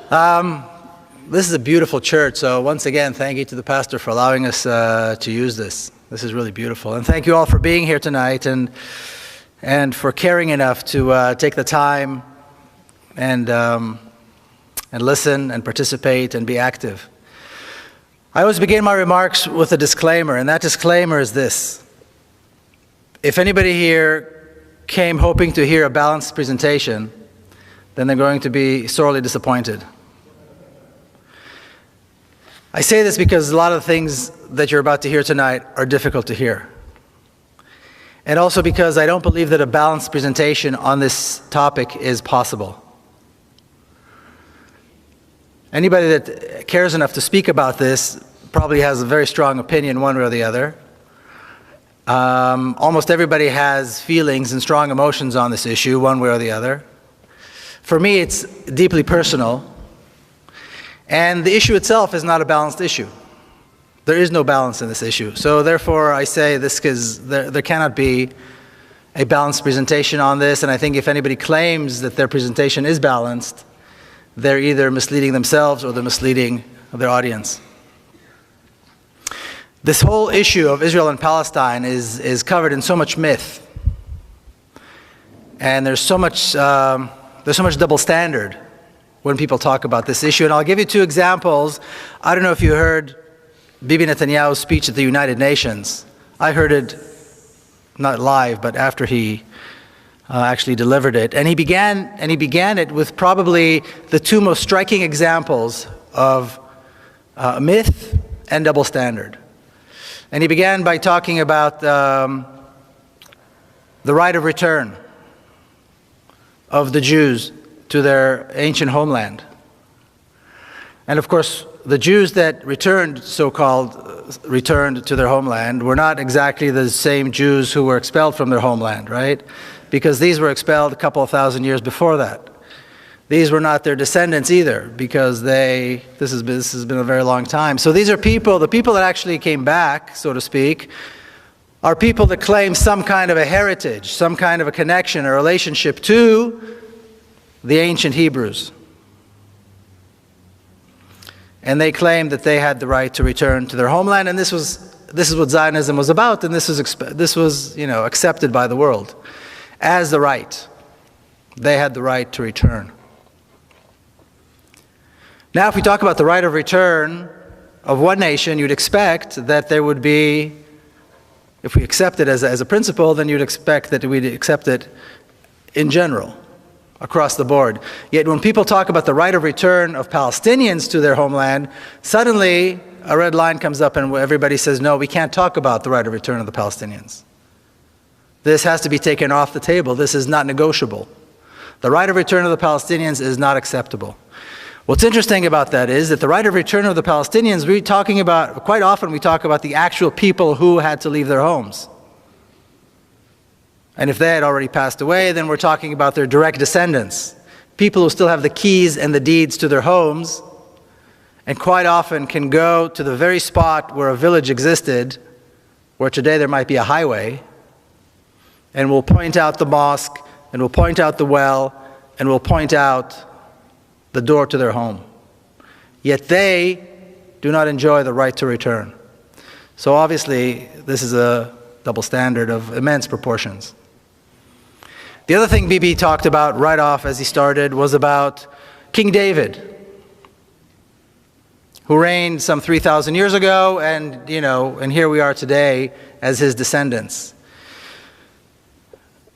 This is a beautiful church, so once again, thank you to the pastor for allowing us to use this. This is really beautiful. And thank you all for being here tonight and for caring enough to take the time and listen and participate and be active. I always begin my remarks with a disclaimer, and that disclaimer is this. If anybody here came hoping to hear a balanced presentation, then they're going to be sorely disappointed. I say this because a lot of the things that you're about to hear tonight are difficult to hear. And also because I don't believe that a balanced presentation on this topic is possible. Anybody that cares enough to speak about this probably has a very strong opinion one way or the other. Almost everybody has feelings and strong emotions on this issue one way or the other. For me, it's deeply personal. And the issue itself is not a balanced issue. There is no balance in this issue. So therefore, I say this because there cannot be a balanced presentation on this. And I think if anybody claims that their presentation is balanced, they're either misleading themselves or they're misleading their audience. This whole issue of Israel and Palestine is covered in so much myth. And there's so much double standard when people talk about this issue. And I'll give you two examples. I don't know if you heard Bibi Netanyahu's speech at the United Nations. I heard it not live, but after he actually delivered it. And he began it with probably the two most striking examples of myth and double standard. And he began by talking about the right of return of the Jews to their ancient homeland. And of course, the Jews that so-called returned to their homeland were not exactly the same Jews who were expelled from their homeland, right? Because these were expelled a couple of thousand years before that. These were not their descendants either, because this has been a very long time. So these are the people that actually came back, so to speak, are people that claim some kind of a heritage, some kind of a connection, a relationship to the ancient Hebrews. And they claimed that they had the right to return to their homeland, and this is what Zionism was about, and this was accepted by the world as the right. They had the right to return. Now, if we talk about the right of return of one nation, you'd expect that there would be, if we accept it as a principle, then you'd expect that we'd accept it in general, across the board. Yet when people talk about the right of return of Palestinians to their homeland, suddenly a red line comes up and everybody says, no, we can't talk about the right of return of the Palestinians. This has to be taken off the table. This is not negotiable. The right of return of the Palestinians is not acceptable. What's interesting about that is that the right of return of the Palestinians, quite often we talk about the actual people who had to leave their homes. And if they had already passed away, then we're talking about their direct descendants, people who still have the keys and the deeds to their homes, and quite often can go to the very spot where a village existed, where today there might be a highway, and will point out the mosque, and will point out the well, and will point out the door to their home. Yet they do not enjoy the right to return. So obviously, this is a double standard of immense proportions. The other thing Bibi talked about right off as he started was about King David, who reigned some 3,000 years ago, and here we are today as his descendants.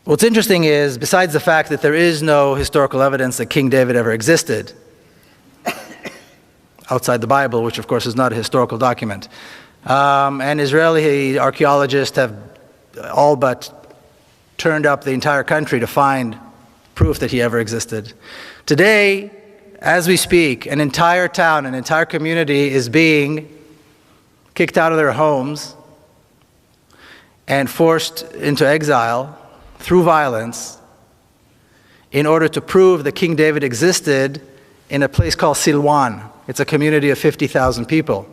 What's interesting is, besides the fact that there is no historical evidence that King David ever existed, outside the Bible, which of course is not a historical document, and Israeli archaeologists have all but turned up the entire country to find proof that he ever existed. Today, as we speak, an entire town, an entire community is being kicked out of their homes and forced into exile through violence in order to prove that King David existed in a place called Silwan. It's a community of 50,000 people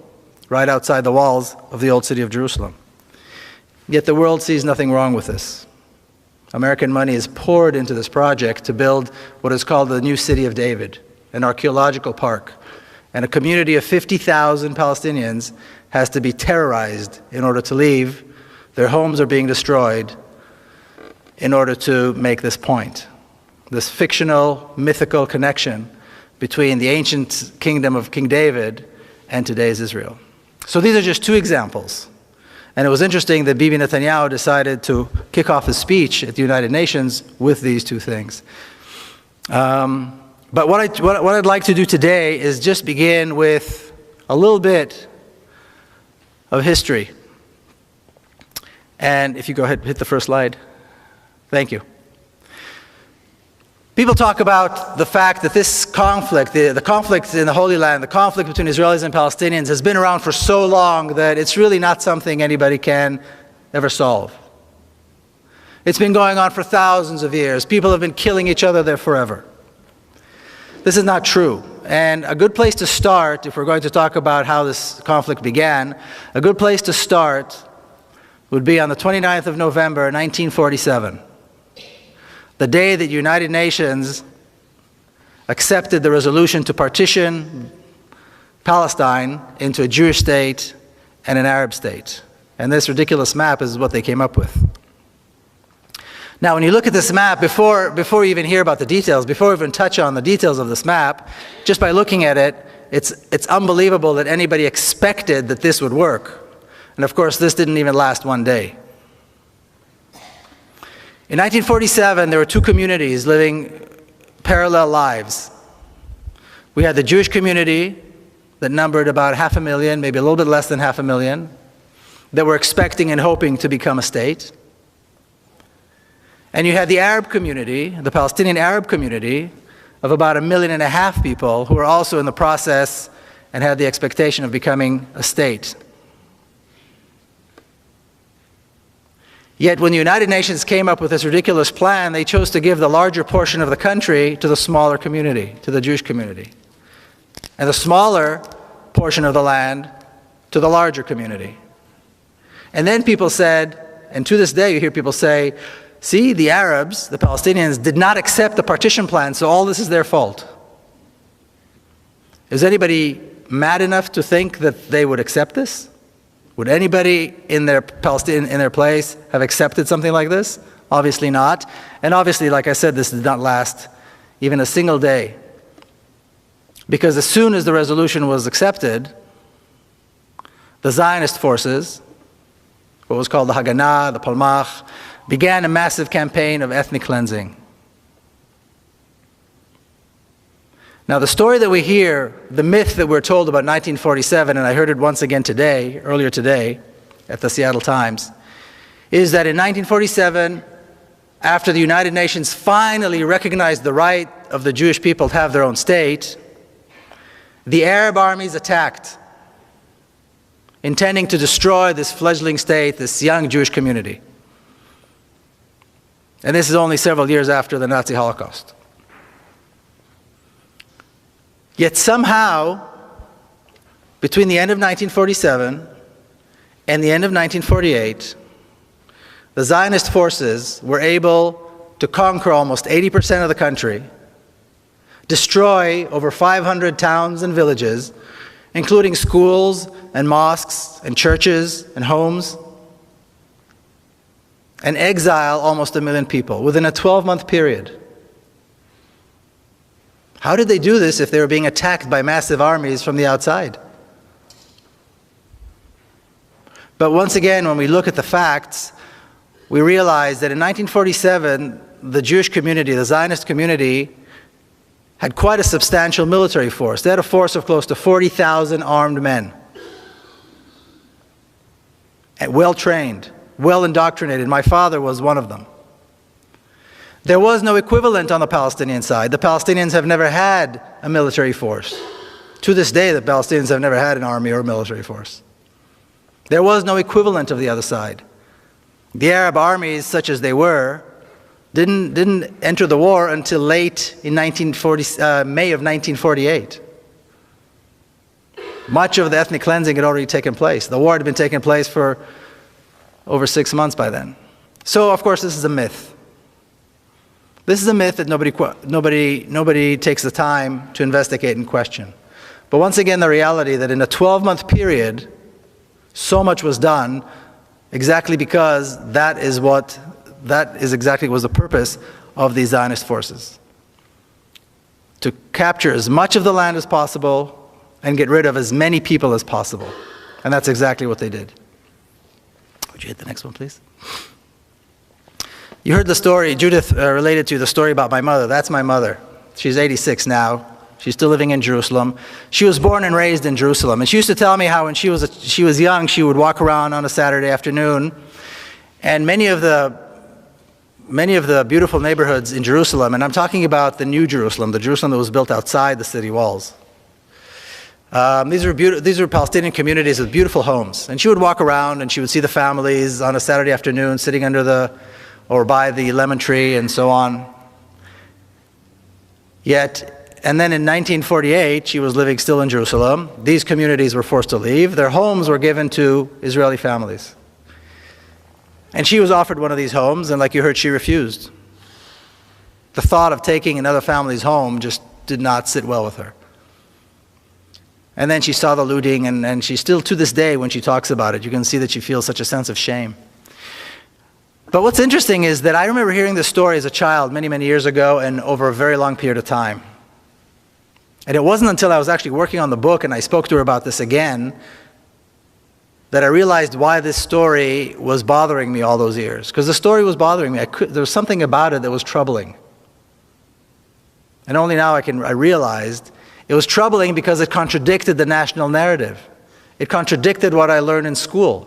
right outside the walls of the old city of Jerusalem. Yet the world sees nothing wrong with this. American money is poured into this project to build what is called the new city of David. an archaeological park, and a community of 50,000 Palestinians has to be terrorized in order to leave. Their homes are being destroyed in order to make this point. This fictional, mythical connection between the ancient kingdom of King David and today's Israel. So these are just two examples. And it was interesting that Bibi Netanyahu decided to kick off his speech at the United Nations with these two things. But what I'd like to do today is just begin with a little bit of history. And if you go ahead, hit the first slide. Thank you. People talk about the fact that this conflict, the conflict in the Holy Land, the conflict between Israelis and Palestinians has been around for so long that it's really not something anybody can ever solve. It's been going on for thousands of years. People have been killing each other there forever. This is not true. And a good place to start, if we're going to talk about how this conflict began, a good place to start would be on the 29th of November, 1947. The day that the United Nations accepted the resolution to partition Palestine into a Jewish state and an Arab state. And this ridiculous map is what they came up with. Now, when you look at this map, before you even hear about the details, before we even touch on the details of this map, just by looking at it, it's unbelievable that anybody expected that this would work. And of course, this didn't even last one day. In 1947, there were two communities living parallel lives. We had the Jewish community that numbered about 500,000, maybe a little bit less than 500,000, that were expecting and hoping to become a state. And you had the Arab community, the Palestinian Arab community, of about 1.5 million people who were also in the process and had the expectation of becoming a state. Yet when the United Nations came up with this ridiculous plan, they chose to give the larger portion of the country to the smaller community, to the Jewish community, and the smaller portion of the land to the larger community. And then people said, and to this day you hear people say, see, the Arabs, the Palestinians, did not accept the partition plan, so all this is their fault. Is anybody mad enough to think that they would accept this? Would anybody in their place have accepted something like this? Obviously not. And obviously, like I said, this did not last even a single day. Because as soon as the resolution was accepted, the Zionist forces, what was called the Haganah, the Palmach, began a massive campaign of ethnic cleansing. Now, the story that we hear, the myth that we're told about 1947, and I heard it once again today, earlier today, at the Seattle Times, is that in 1947, after the United Nations finally recognized the right of the Jewish people to have their own state, the Arab armies attacked, intending to destroy this fledgling state, this young Jewish community. And this is only several years after the Nazi Holocaust. Yet somehow, between the end of 1947 and the end of 1948, the Zionist forces were able to conquer almost 80% of the country, destroy over 500 towns and villages, including schools and mosques and churches and homes, and exile almost 1 million people within a 12-month period. How did they do this if they were being attacked by massive armies from the outside? But once again, when we look at the facts, we realize that in 1947, the Jewish community, the Zionist community, had quite a substantial military force. They had a force of close to 40,000 armed men, and well-trained, well-indoctrinated. My father was one of them. There was no equivalent on the Palestinian side. The Palestinians have never had a military force. To this day, the Palestinians have never had an army or a military force. There was no equivalent of the other side. The Arab armies, such as they were, didn't enter the war until late in May of 1948. Much of the ethnic cleansing had already taken place. The war had been taking place for over 6 months by then. So, of course, this is a myth. This is a myth that nobody takes the time to investigate and question. But once again, the reality that in a 12-month period, so much was done exactly because that is exactly was the purpose of these Zionist forces. To capture as much of the land as possible and get rid of as many people as possible. And that's exactly what they did. Would you hit the next one, please? You heard the story, Judith related to the story about my mother. That's my mother. She's 86 now. She's still living in Jerusalem. She was born and raised in Jerusalem. And she used to tell me how when she was young, she would walk around on a Saturday afternoon, and many of the beautiful neighborhoods in Jerusalem, and I'm talking about the New Jerusalem, the Jerusalem that was built outside the city walls. These were Palestinian communities with beautiful homes. And she would walk around and she would see the families on a Saturday afternoon sitting under or by the lemon tree and so on. And then in 1948, she was living still in Jerusalem. These communities were forced to leave. Their homes were given to Israeli families. And she was offered one of these homes, and like you heard, she refused. The thought of taking another family's home just did not sit well with her. And then she saw the looting, and she still, to this day, when she talks about it, you can see that she feels such a sense of shame. But what's interesting is that I remember hearing this story as a child many, many years ago and over a very long period of time. And it wasn't until I was actually working on the book and I spoke to her about this again that I realized why this story was bothering me all those years. Because the story was bothering me. There was something about it that was troubling. And only now I realized it was troubling because it contradicted the national narrative. It contradicted what I learned in school.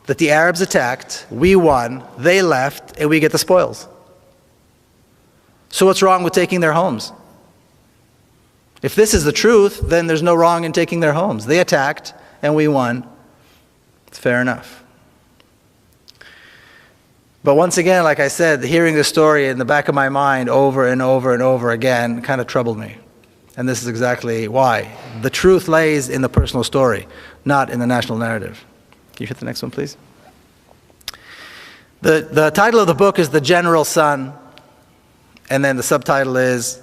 That the Arabs attacked, we won, they left, and we get the spoils. So what's wrong with taking their homes? If this is the truth, then there's no wrong in taking their homes. They attacked, and we won. It's fair enough. But once again, like I said, hearing this story in the back of my mind over and over and over again kind of troubled me. And this is exactly why. The truth lays in the personal story, not in the national narrative. Can you hit the next one, please? The title of the book is The General Son, and then the subtitle is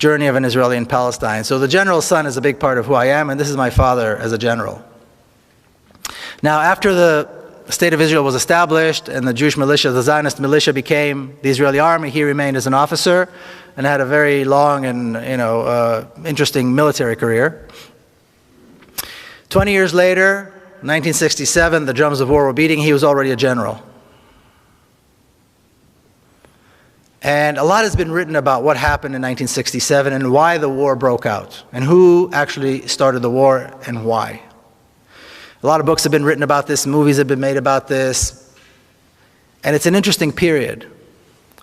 Journey of an Israeli in Palestine. So the General Son is a big part of who I am, and this is my father as a general. Now, after the State of Israel was established and the Jewish militia, the Zionist militia became the Israeli army, he remained as an officer and had a very long and interesting military career. 20 years later, 1967, the drums of war were beating. He was already a general. And a lot has been written about what happened in 1967 and why the war broke out and who actually started the war and why. A lot of books have been written about this, movies have been made about this, and it's an interesting period.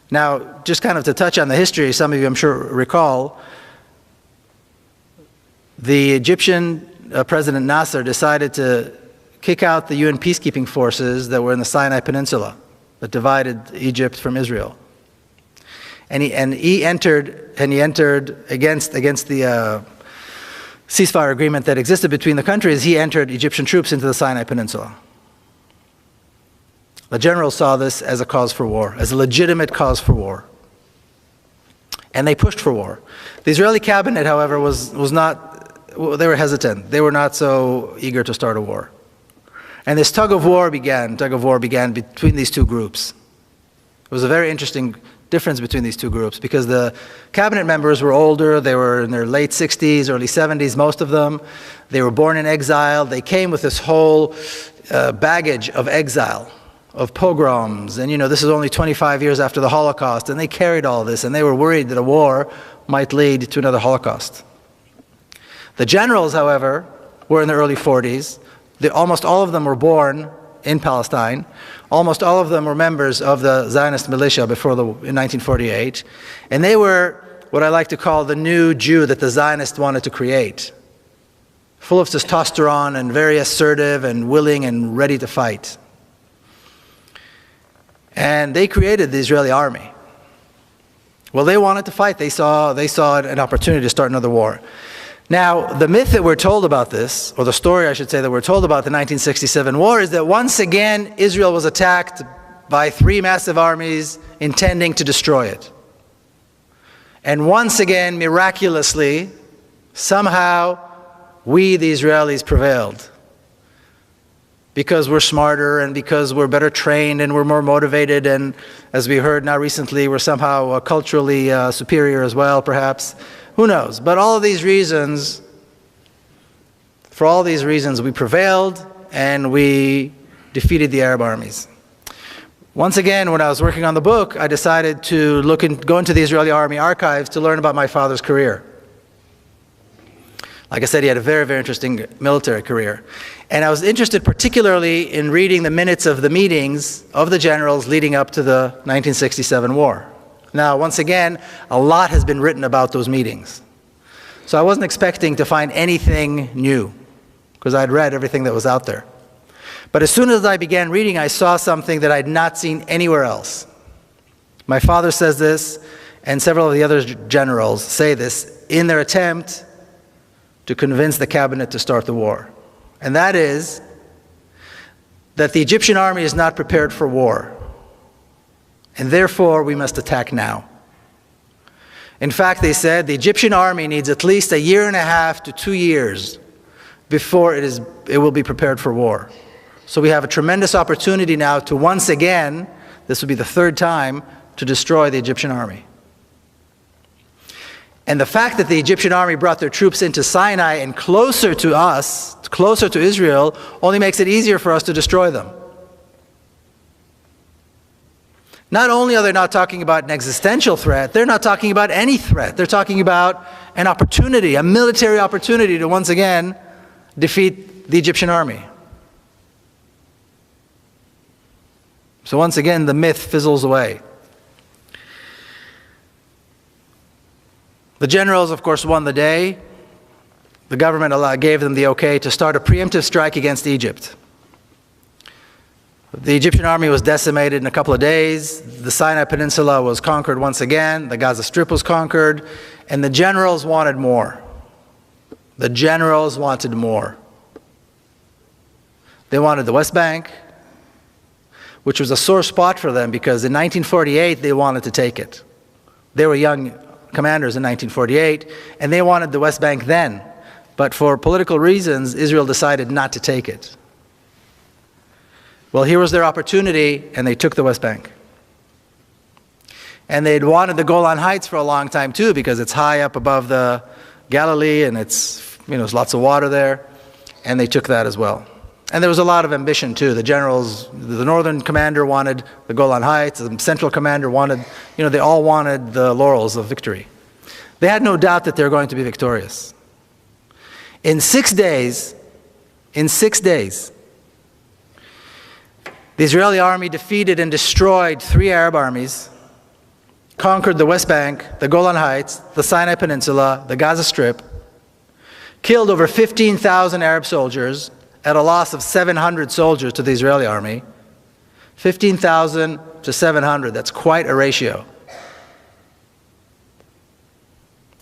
Now, just kind of to touch on the history, some of you I'm sure recall, the Egyptian President Nasser decided to kick out the UN peacekeeping forces that were in the Sinai Peninsula that divided Egypt from Israel. And he entered against the ceasefire agreement that existed between the countries. He entered Egyptian troops into the Sinai Peninsula. The generals saw this as a cause for war, as a legitimate cause for war. And they pushed for war. The Israeli cabinet, however, was not, they were hesitant. They were not so eager to start a war. And this tug of war began between these two groups. It was a very interesting difference between these two groups because the cabinet members were older. They were in their late 60s, early 70s, most of them. They were born in exile. They came with this whole baggage of exile, of pogroms. And this is only 25 years after the Holocaust, and they carried all this, and they were worried that a war might lead to another Holocaust. The generals, however, were in their early 40s. Almost all of them were born in Palestine. Almost all of them were members of the Zionist militia in 1948. And they were what I like to call the new Jew that the Zionists wanted to create. Full of testosterone and very assertive and willing and ready to fight. And they created the Israeli army. Well, they wanted to fight. They saw an opportunity to start another war. Now, the myth that we're told about this, or the story I should say that we're told about the 1967 war, is that once again Israel was attacked by 3 massive armies intending to destroy it. And once again, miraculously, somehow, we, the Israelis, prevailed. Because we're smarter and because we're better trained and we're more motivated, and as we heard now recently, we're somehow culturally superior as well, perhaps. Who knows? But all of these reasons, for all these reasons, we prevailed and we defeated the Arab armies. Once again, when I was working on the book, I decided to go into the Israeli army archives to learn about my father's career. Like I said, he had a very, very interesting military career. And I was interested particularly in reading the minutes of the meetings of the generals leading up to the 1967 war. Now, once again, a lot has been written about those meetings. So I wasn't expecting to find anything new, because I'd read everything that was out there. But as soon as I began reading, I saw something that I'd not seen anywhere else. My father says this, and several of the other generals say this, in their attempt to convince the cabinet to start the war. And that is that the Egyptian army is not prepared for war, and therefore we must attack now. In fact, they said the Egyptian army needs at least 1.5 to 2 years before it will be prepared for war. So we have a tremendous opportunity now to once again, this will be the 3rd time, to destroy the Egyptian army. And the fact that the Egyptian army brought their troops into Sinai and closer to us, closer to Israel, only makes it easier for us to destroy them. Not only are they not talking about an existential threat, they're not talking about any threat. They're talking about an opportunity, a military opportunity to once again defeat the Egyptian army. So once again, the myth fizzles away. The generals, of course, won the day. The government gave them the okay to start a preemptive strike against Egypt. The Egyptian army was decimated in a couple of days. The Sinai Peninsula was conquered once again. The Gaza Strip was conquered. And the generals wanted more. The generals wanted more. They wanted the West Bank, which was a sore spot for them because in 1948 they wanted to take it. They were young commanders in 1948, and they wanted the West Bank then. But for political reasons, Israel decided not to take it. Well, here was their opportunity, and they took the West Bank. And they'd wanted the Golan Heights for a long time too, because it's high up above the Galilee, and there's lots of water there, and they took that as well. And there was a lot of ambition too. The generals, the northern commander wanted the Golan Heights, the central commander wanted, they all wanted the laurels of victory. They had no doubt that they were going to be victorious. In 6 days, the Israeli army defeated and destroyed 3 Arab armies, conquered the West Bank, the Golan Heights, the Sinai Peninsula, the Gaza Strip, killed over 15,000 Arab soldiers, at a loss of 700 soldiers to the Israeli army. 15,000 to 700, that's quite a ratio.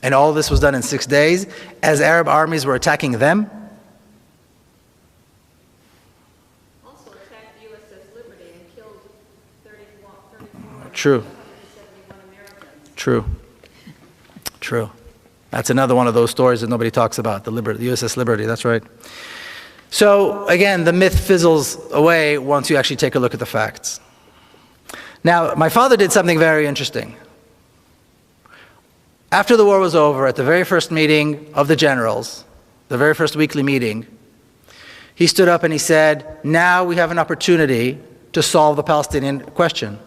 And all this was done in 6 days as Arab armies were attacking them. Also attacked the USS Liberty and killed 34 True. 171 Americans. True. That's another one of those stories that nobody talks about, the USS Liberty, that's right. So again, the myth fizzles away once you actually take a look at the facts. Now, my father did something very interesting. After the war was over, at the very first meeting of the generals, the very first weekly meeting, he stood up and he said, now we have an opportunity to solve the Palestinian question.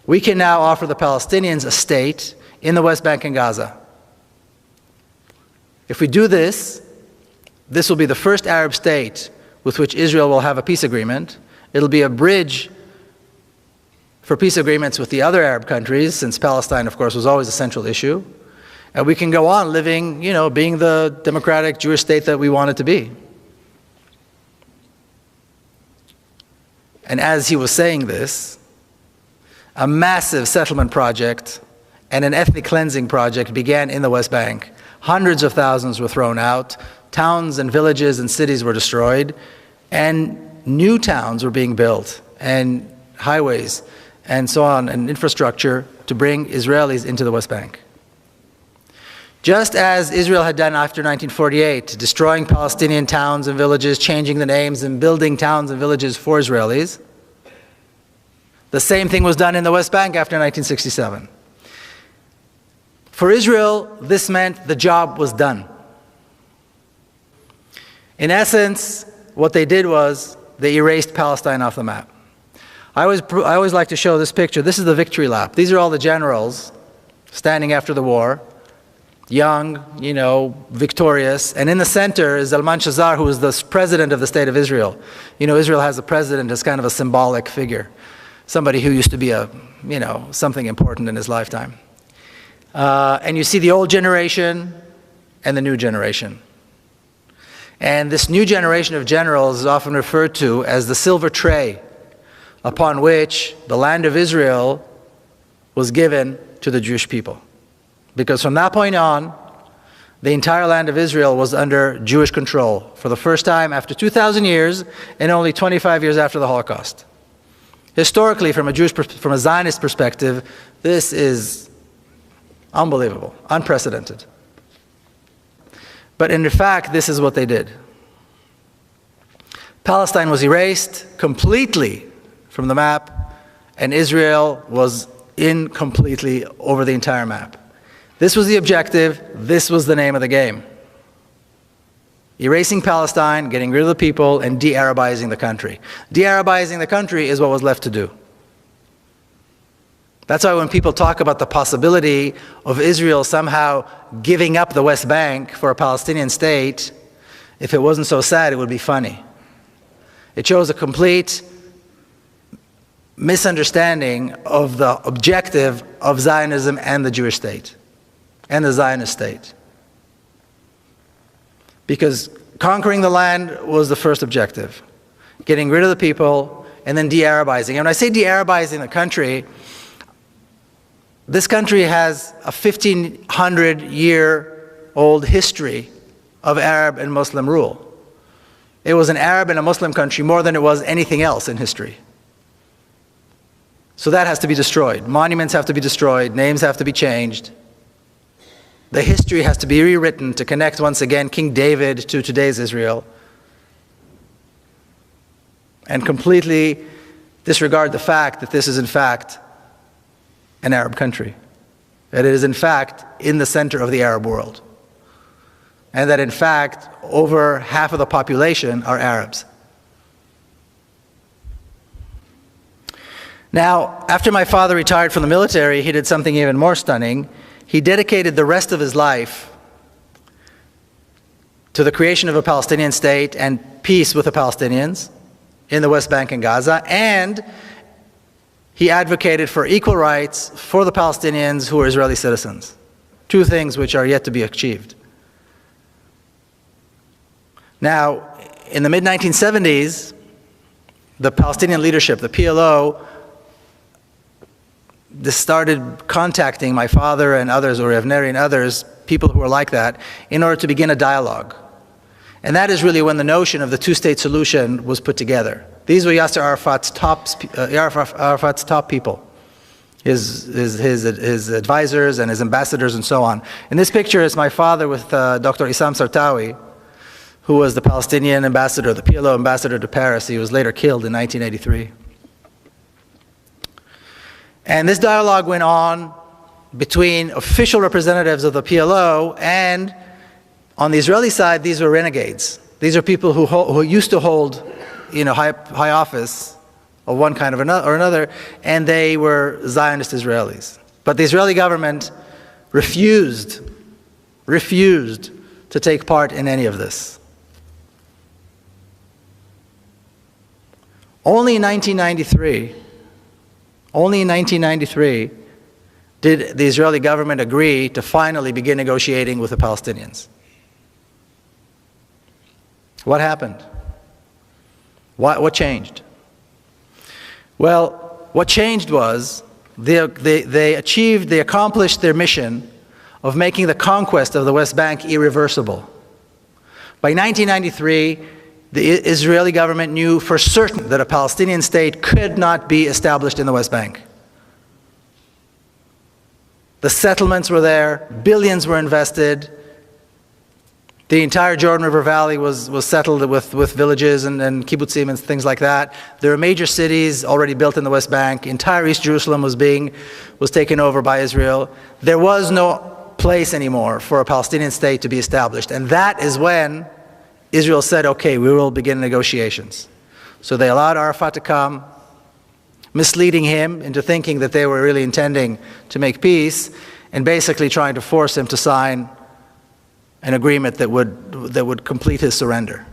We can now offer the Palestinians a state in the West Bank and Gaza. If we do this, this will be the first Arab state with which Israel will have a peace agreement. It'll be a bridge for peace agreements with the other Arab countries, since Palestine, of course, was always a central issue. And we can go on living, being the democratic Jewish state that we want it to be. And as he was saying this, a massive settlement project and an ethnic cleansing project began in the West Bank. Hundreds of thousands were thrown out. Towns and villages and cities were destroyed, and new towns were being built, and highways and so on, and infrastructure to bring Israelis into the West Bank. Just as Israel had done after 1948, destroying Palestinian towns and villages, changing the names and building towns and villages for Israelis, the same thing was done in the West Bank after 1967. For Israel, this meant the job was done. In essence, what they did was they erased Palestine off the map. I always like to show this picture. This is the victory lap. These are all the generals standing after the war, young, victorious. And in the center is Zalman Shazar, who is the president of the State of Israel. Israel has a president as kind of a symbolic figure, somebody who used to be something important in his lifetime. And you see the old generation and the new generation. And this new generation of generals is often referred to as the silver tray upon which the land of Israel was given to the Jewish people. Because from that point on, the entire land of Israel was under Jewish control for the first time after 2,000 years and only 25 years after the Holocaust. Historically, from a Zionist perspective, this is unbelievable, unprecedented. But in fact, this is what they did. Palestine was erased completely from the map, and Israel was in completely over the entire map. This was the objective, this was the name of the game. Erasing Palestine, getting rid of the people, and de-Arabizing the country. De-Arabizing the country is what was left to do. That's why when people talk about the possibility of Israel somehow giving up the West Bank for a Palestinian state, if it wasn't so sad, it would be funny. It shows a complete misunderstanding of the objective of Zionism and the Jewish state, and the Zionist state. Because conquering the land was the first objective, getting rid of the people, and then de-Arabizing. And when I say de-Arabizing the country, this country has a 1,500-year-old history of Arab and Muslim rule. It was an Arab and a Muslim country more than it was anything else in history. So that has to be destroyed. Monuments have to be destroyed. Names have to be changed. The history has to be rewritten to connect once again King David to today's Israel. And completely disregard the fact that this is in fact an Arab country. That it is in fact in the center of the Arab world. And that in fact over half of the population are Arabs. Now, after my father retired from the military, he did something even more stunning. He dedicated the rest of his life to the creation of a Palestinian state and peace with the Palestinians in the West Bank and Gaza, and he advocated for equal rights for the Palestinians who are Israeli citizens. Two things which are yet to be achieved. Now, in the mid-1970s, the Palestinian leadership, the PLO, started contacting my father and others, or Avneri and others, people who were like that, in order to begin a dialogue. And that is really when the notion of the two-state solution was put together. These were Yasser Arafat's top people, his advisors and his ambassadors and so on. In this picture is my father with Dr. Issam Sartawi, who was the Palestinian ambassador, the PLO ambassador to Paris. He was later killed in 1983. And this dialogue went on between official representatives of the PLO, and on the Israeli side, these were renegades. These are people who used to hold, high office of one kind or another, and they were Zionist Israelis. But the Israeli government refused to take part in any of this. Only in 1993, did the Israeli government agree to finally begin negotiating with the Palestinians. What happened? What changed? Well, what changed was they accomplished their mission of making the conquest of the West Bank irreversible. By 1993, the Israeli government knew for certain that a Palestinian state could not be established in the West Bank. The settlements were there, billions were invested. The entire Jordan River Valley was settled with villages and kibbutzim and things like that. There were major cities already built in the West Bank. Entire East Jerusalem was taken over by Israel. There was no place anymore for a Palestinian state to be established. And that is when Israel said, okay, we will begin negotiations. So they allowed Arafat to come, misleading him into thinking that they were really intending to make peace, and basically trying to force him to sign an agreement that would complete his surrender.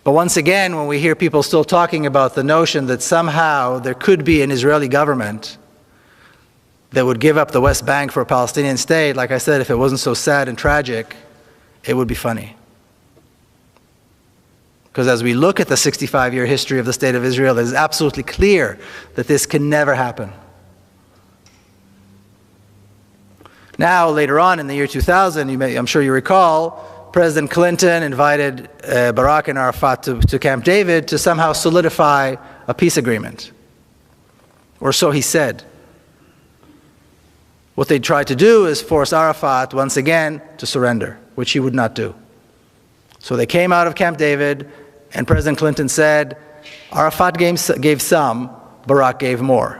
But once again, when we hear people still talking about the notion that somehow there could be an Israeli government that would give up the West Bank for a Palestinian state, like I said, if it wasn't so sad and tragic, it would be funny. Because as we look at the 65-year history of the State of Israel, it is absolutely clear that this can never happen. Now, later on in the year 2000, I'm sure you recall, President Clinton invited Barak and Arafat to Camp David to somehow solidify a peace agreement. Or so he said. What they tried to do is force Arafat once again to surrender, which he would not do. So they came out of Camp David, and President Clinton said, Arafat gave some, Barak gave more.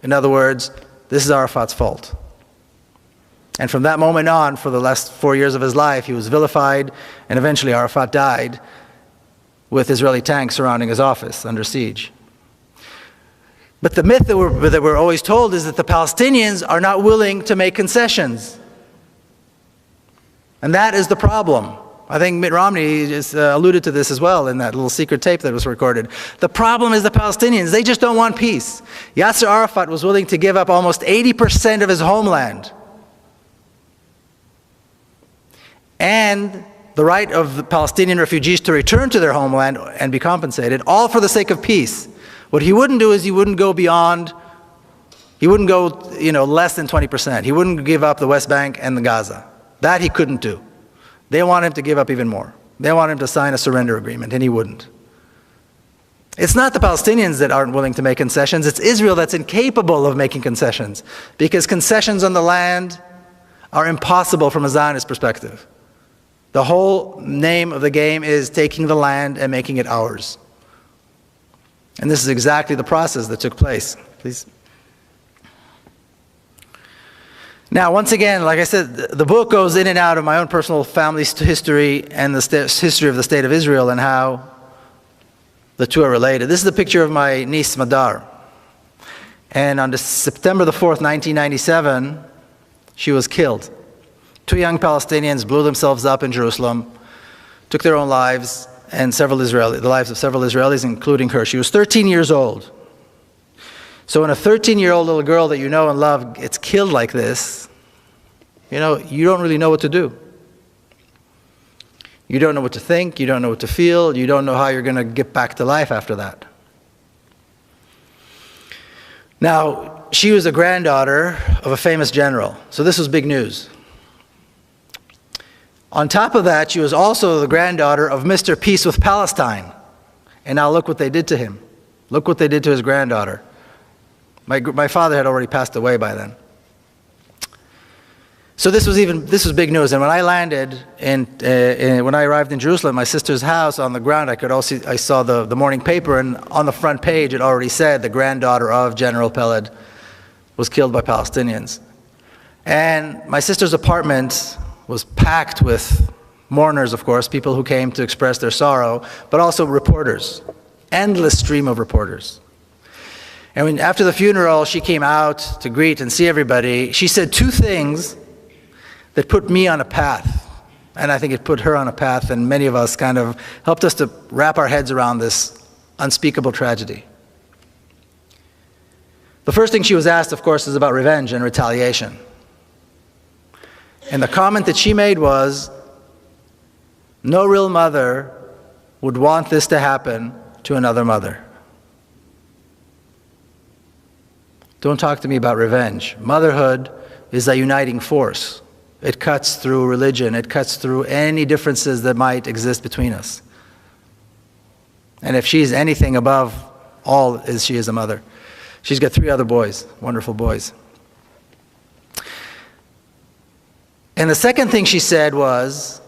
In other words, this is Arafat's fault. And from that moment on, for the last 4 years of his life, he was vilified, and eventually Arafat died with Israeli tanks surrounding his office under siege. But the myth that we're always told is that the Palestinians are not willing to make concessions. And that is the problem. I think Mitt Romney just alluded to this as well in that little secret tape that was recorded. The problem is the Palestinians. They just don't want peace. Yasser Arafat was willing to give up almost 80% of his homeland and the right of the Palestinian refugees to return to their homeland and be compensated, all for the sake of peace. What he wouldn't do is he wouldn't go less than 20%. He wouldn't give up the West Bank and the Gaza. That he couldn't do. They want him to give up even more. They want him to sign a surrender agreement, and he wouldn't. It's not the Palestinians that aren't willing to make concessions. It's Israel that's incapable of making concessions, because concessions on the land are impossible from a Zionist perspective. The whole name of the game is taking the land and making it ours. And this is exactly the process that took place. Please. Now, once again, like I said, the book goes in and out of my own personal family history and the history of the State of Israel and how the two are related. This is a picture of my niece, Madar. And on September the 4th, 1997, she was killed. 2 young Palestinians blew themselves up in Jerusalem, took their own lives, and the lives of several Israelis, including her. She was 13 years old. So when a 13-year-old little girl that you know and love gets killed like this, you don't really know what to do. You don't know what to think, you don't know what to feel, you don't know how you're going to get back to life after that. Now, she was a granddaughter of a famous general, so this was big news. On top of that, she was also the granddaughter of Mr. Peace with Palestine. And now look what they did to him. Look what they did to his granddaughter. My father had already passed away by then. So this was big news. And when I landed, when I arrived in Jerusalem, my sister's house, on the ground, I saw the morning paper, and on the front page it already said the granddaughter of General Peled was killed by Palestinians. And my sister's apartment was packed with mourners, of course, people who came to express their sorrow, but also reporters, endless stream of reporters. And after the funeral, she came out to greet and see everybody. She said two things that put me on a path, and I think it put her on a path, and many of us kind of helped us to wrap our heads around this unspeakable tragedy. The first thing she was asked, of course, is about revenge and retaliation. And the comment that she made was, no real mother would want this to happen to another mother. Don't talk to me about revenge. Motherhood is a uniting force. It cuts through religion. It cuts through any differences that might exist between us. And if she's anything above all, she is a mother. She's got 3 other boys, wonderful boys. And the second thing she said was,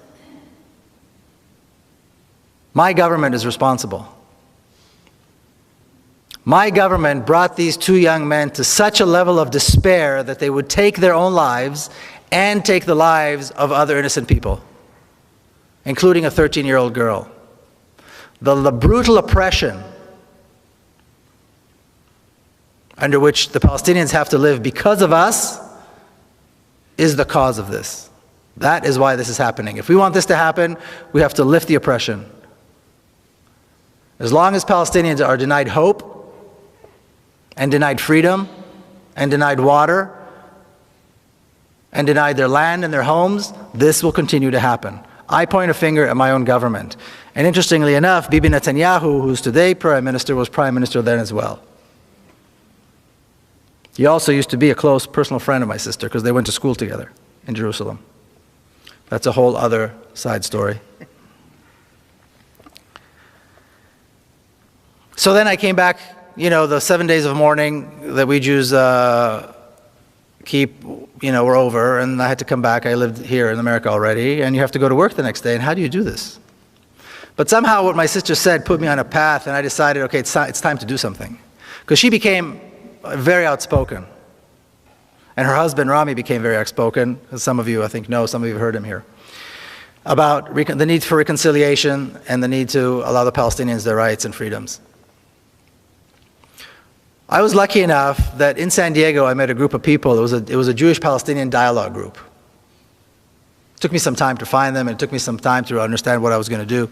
my government is responsible. My government brought these 2 young men to such a level of despair that they would take their own lives and take the lives of other innocent people, including a 13-year-old girl. The brutal oppression under which the Palestinians have to live because of us is the cause of this. That is why this is happening. If we want this to happen, we have to lift the oppression. As long as Palestinians are denied hope, and denied freedom, and denied water, and denied their land and their homes, this will continue to happen. I point a finger at my own government. And interestingly enough, Bibi Netanyahu, who's today Prime Minister, was Prime Minister then as well. He also used to be a close personal friend of my sister because they went to school together in Jerusalem. That's a whole other side story. So then I came back, you know, the 7 days of mourning that we Jews keep, you know, were over, and I had to come back. I lived here in America already, and you have to go to work the next day, and how do you do this? But somehow what my sister said put me on a path, and I decided, okay, it's time to do something. Because she became very outspoken. And her husband, Rami, became very outspoken, as some of you, I think, know, some of you have heard him here, about the need for reconciliation and the need to allow the Palestinians their rights and freedoms. I was lucky enough that in San Diego I met a group of people. It was a Jewish-Palestinian dialogue group. It took me some time to find them, and it took me some time to understand what I was going to do.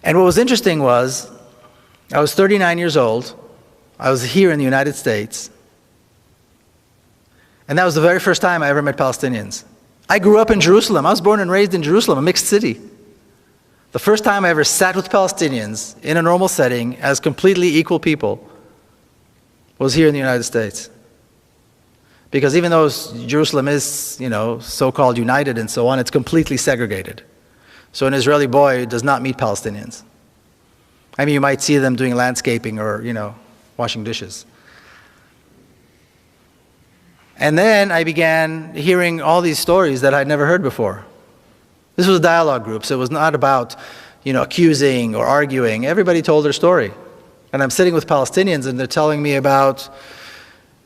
And what was interesting was, I was 39 years old. I was here in the United States. And that was the very first time I ever met Palestinians. I grew up in Jerusalem. I was born and raised in Jerusalem, a mixed city. The first time I ever sat with Palestinians in a normal setting as completely equal people was here in the United States. Because even though Jerusalem is, you know, so-called united and so on, it's completely segregated. So an Israeli boy does not meet Palestinians. I mean, you might see them doing landscaping or, you know, washing dishes. And then I began hearing all these stories that I'd never heard before. This was a dialogue group, so it was not about, you know, accusing or arguing. Everybody told their story. And I'm sitting with Palestinians and they're telling me about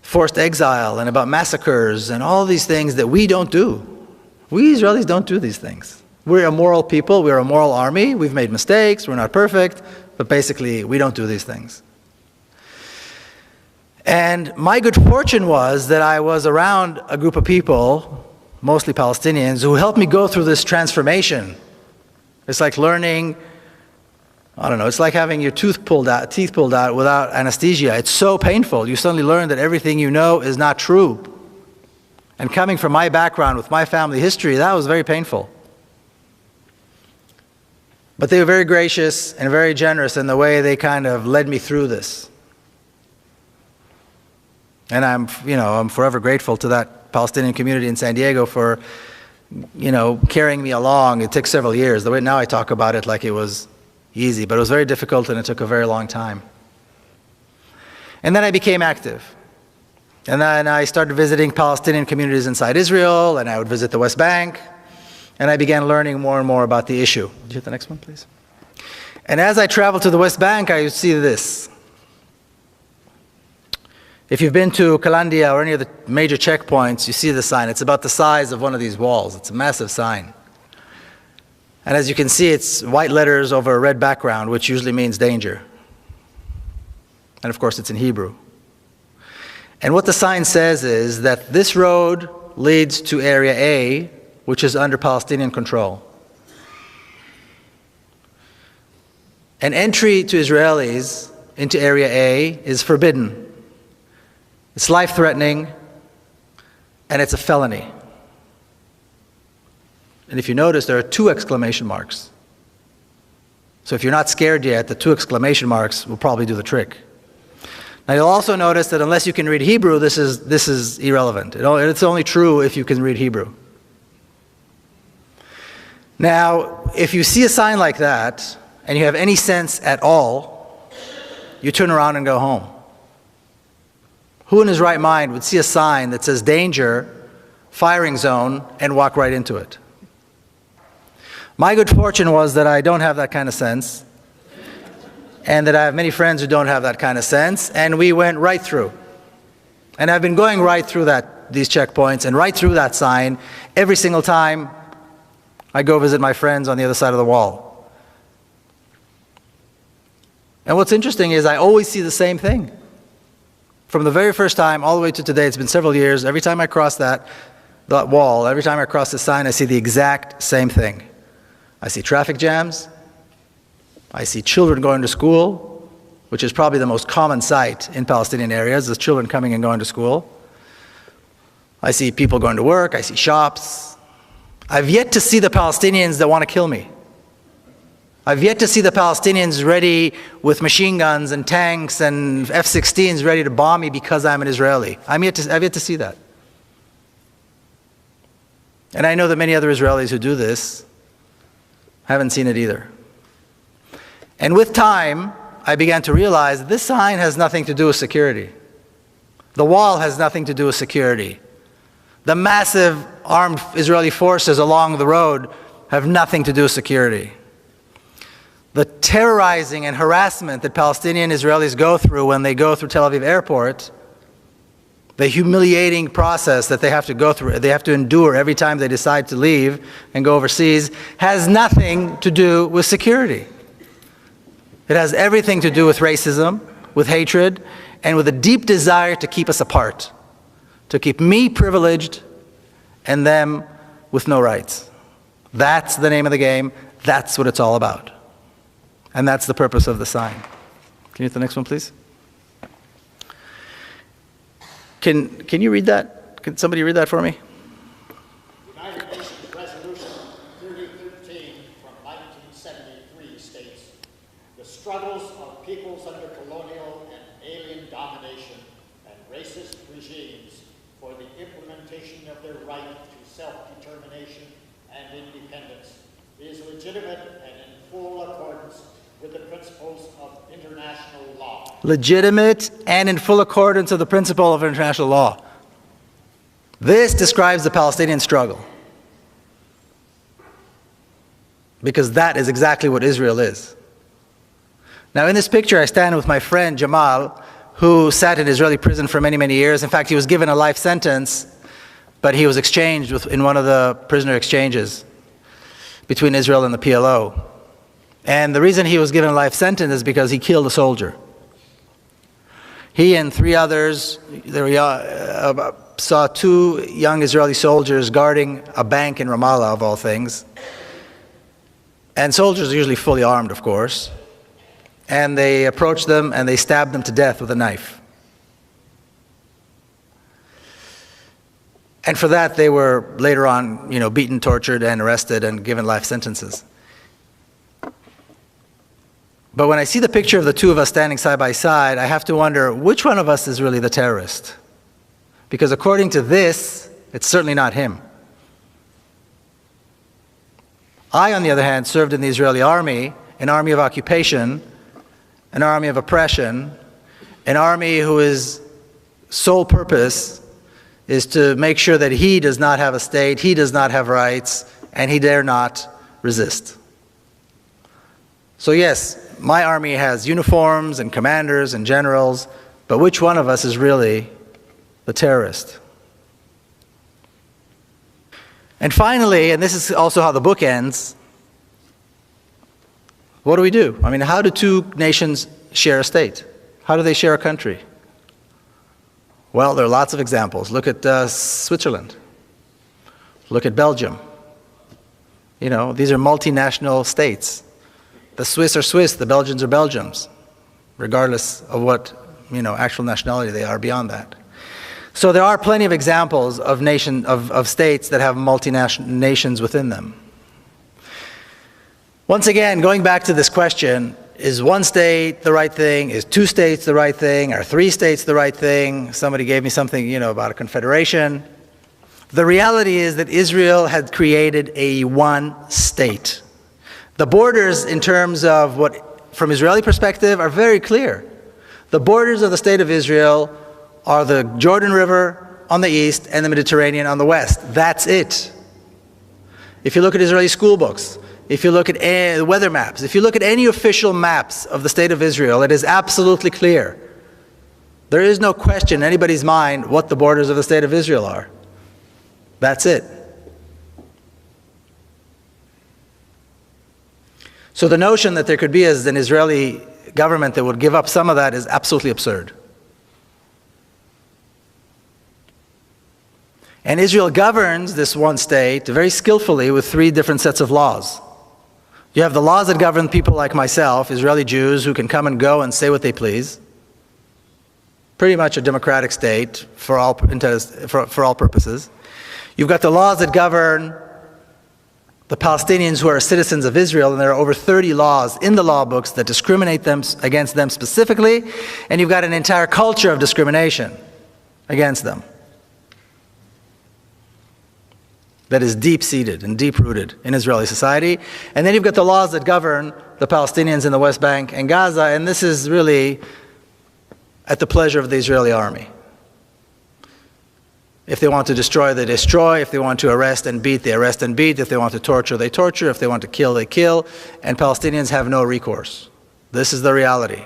forced exile and about massacres and all these things that we don't do. We Israelis don't do these things. We're a moral people, we're a moral army, we've made mistakes, we're not perfect, but basically we don't do these things. And my good fortune was that I was around a group of people, mostly Palestinians, who helped me go through this transformation. It's like learning, I don't know, it's like having your teeth pulled out without anesthesia. It's so painful. You suddenly learn that everything you know is not true. And coming from my background with my family history, that was very painful. But they were very gracious and very generous in the way they kind of led me through this. And I'm forever grateful to that Palestinian community in San Diego for, you know, carrying me along. It took several years. The way now I talk about it like it was easy, but it was very difficult and it took a very long time. And then I became active. And then I started visiting Palestinian communities inside Israel, and I would visit the West Bank, and I began learning more and more about the issue. Would you hit the next one, please? And as I traveled to the West Bank, I would see this. If you've been to Kalandia or any of the major checkpoints, you see the sign. It's about the size of one of these walls. It's a massive sign. And as you can see, it's white letters over a red background, which usually means danger. And of course, it's in Hebrew. And what the sign says is that this road leads to Area A, which is under Palestinian control. And entry to Israelis into Area A is forbidden. It's life-threatening, and it's a felony. And if you notice, there are 2 exclamation marks. So if you're not scared yet, the 2 exclamation marks will probably do the trick. Now you'll also notice that unless you can read Hebrew, this is irrelevant. It's only true if you can read Hebrew. Now, if you see a sign like that, and you have any sense at all, you turn around and go home. Who in his right mind would see a sign that says danger, firing zone, and walk right into it? My good fortune was that I don't have that kind of sense, and that I have many friends who don't have that kind of sense, and we went right through. And I've been going right through these checkpoints and right through that sign every single time I go visit my friends on the other side of the wall. And what's interesting is I always see the same thing. From the very first time all the way to today, it's been several years, every time I cross that wall, every time I cross the sign, I see the exact same thing. I see traffic jams. I see children going to school, which is probably the most common sight in Palestinian areas, is children coming and going to school. I see people going to work. I see shops. I've yet to see the Palestinians that want to kill me. I've yet to see the Palestinians ready with machine guns and tanks and F-16s ready to bomb me because I'm an Israeli. I've yet to see that. And I know that many other Israelis who do this haven't seen it either. And with time, I began to realize this sign has nothing to do with security. The wall has nothing to do with security. The massive armed Israeli forces along the road have nothing to do with security. The terrorizing and harassment that Palestinian Israelis go through when they go through Tel Aviv airport, the humiliating process that they have to go through, they have to endure every time they decide to leave and go overseas, has nothing to do with security. It has everything to do with racism, with hatred, and with a deep desire to keep us apart, to keep me privileged and them with no rights. That's the name of the game. That's what it's all about. And that's the purpose of the sign. Can you hit the next one, please? Can you read that? Can somebody read that for me? United Nations Resolution 3013 from 1973 states, the struggles of peoples under colonial and alien domination and racist regimes for the implementation of their right to self-determination and independence is legitimate and in full accordance with the principles of international law. Legitimate and in full accordance with the principle of international law. This describes the Palestinian struggle. Because that is exactly what Israel is. Now in this picture I stand with my friend Jamal, who sat in Israeli prison for many, many years. In fact, he was given a life sentence, but he was exchanged in one of the prisoner exchanges between Israel and the PLO. And the reason he was given a life sentence is because he killed a soldier. He and 3 others saw 2 young Israeli soldiers guarding a bank in Ramallah, of all things. And soldiers are usually fully armed, of course. And they approached them and they stabbed them to death with a knife. And for that they were later on, beaten, tortured, and arrested and given life sentences. But when I see the picture of the 2 of us standing side by side, I have to wonder which one of us is really the terrorist. Because according to this, it's certainly not him. I, on the other hand, served in the Israeli army, an army of occupation, an army of oppression, an army whose sole purpose is to make sure that he does not have a state, he does not have rights, and he dare not resist. So yes, my army has uniforms and commanders and generals, but which one of us is really the terrorist? And finally, and this is also how the book ends, what do we do? I mean, how do 2 nations share a state? How do they share a country? Well, there are lots of examples. Look at Switzerland. Look at Belgium. These are multinational states. The Swiss are Swiss, the Belgians are Belgians, regardless of what, actual nationality they are beyond that. So there are plenty of examples of states that have multinational nations within them. Once again, going back to this question, is 1 state the right thing? Is 2 states the right thing? Are 3 states the right thing? Somebody gave me something, about a confederation. The reality is that Israel had created a one state. The borders in terms of what, from Israeli perspective, are very clear. The borders of the state of Israel are the Jordan River on the east and the Mediterranean on the west. That's it. If you look at Israeli school books, if you look at the weather maps, if you look at any official maps of the state of Israel, it is absolutely clear. There is no question in anybody's mind what the borders of the state of Israel are. That's it. So the notion that there could be an Israeli government that would give up some of that is absolutely absurd. And Israel governs this one state very skillfully with three different sets of laws. You have the laws that govern people like myself, Israeli Jews, who can come and go and say what they please. Pretty much a democratic state for all purposes. You've got the laws that govern the Palestinians who are citizens of Israel, and there are over 30 laws in the law books that discriminate against them specifically, and you've got an entire culture of discrimination against them that is deep-seated and deep-rooted in Israeli society. And then you've got the laws that govern the Palestinians in the West Bank and Gaza, and this is really at the pleasure of the Israeli army. If they want to destroy, they destroy. If they want to arrest and beat, they arrest and beat. If they want to torture, they torture. If they want to kill, they kill. And Palestinians have no recourse. This is the reality.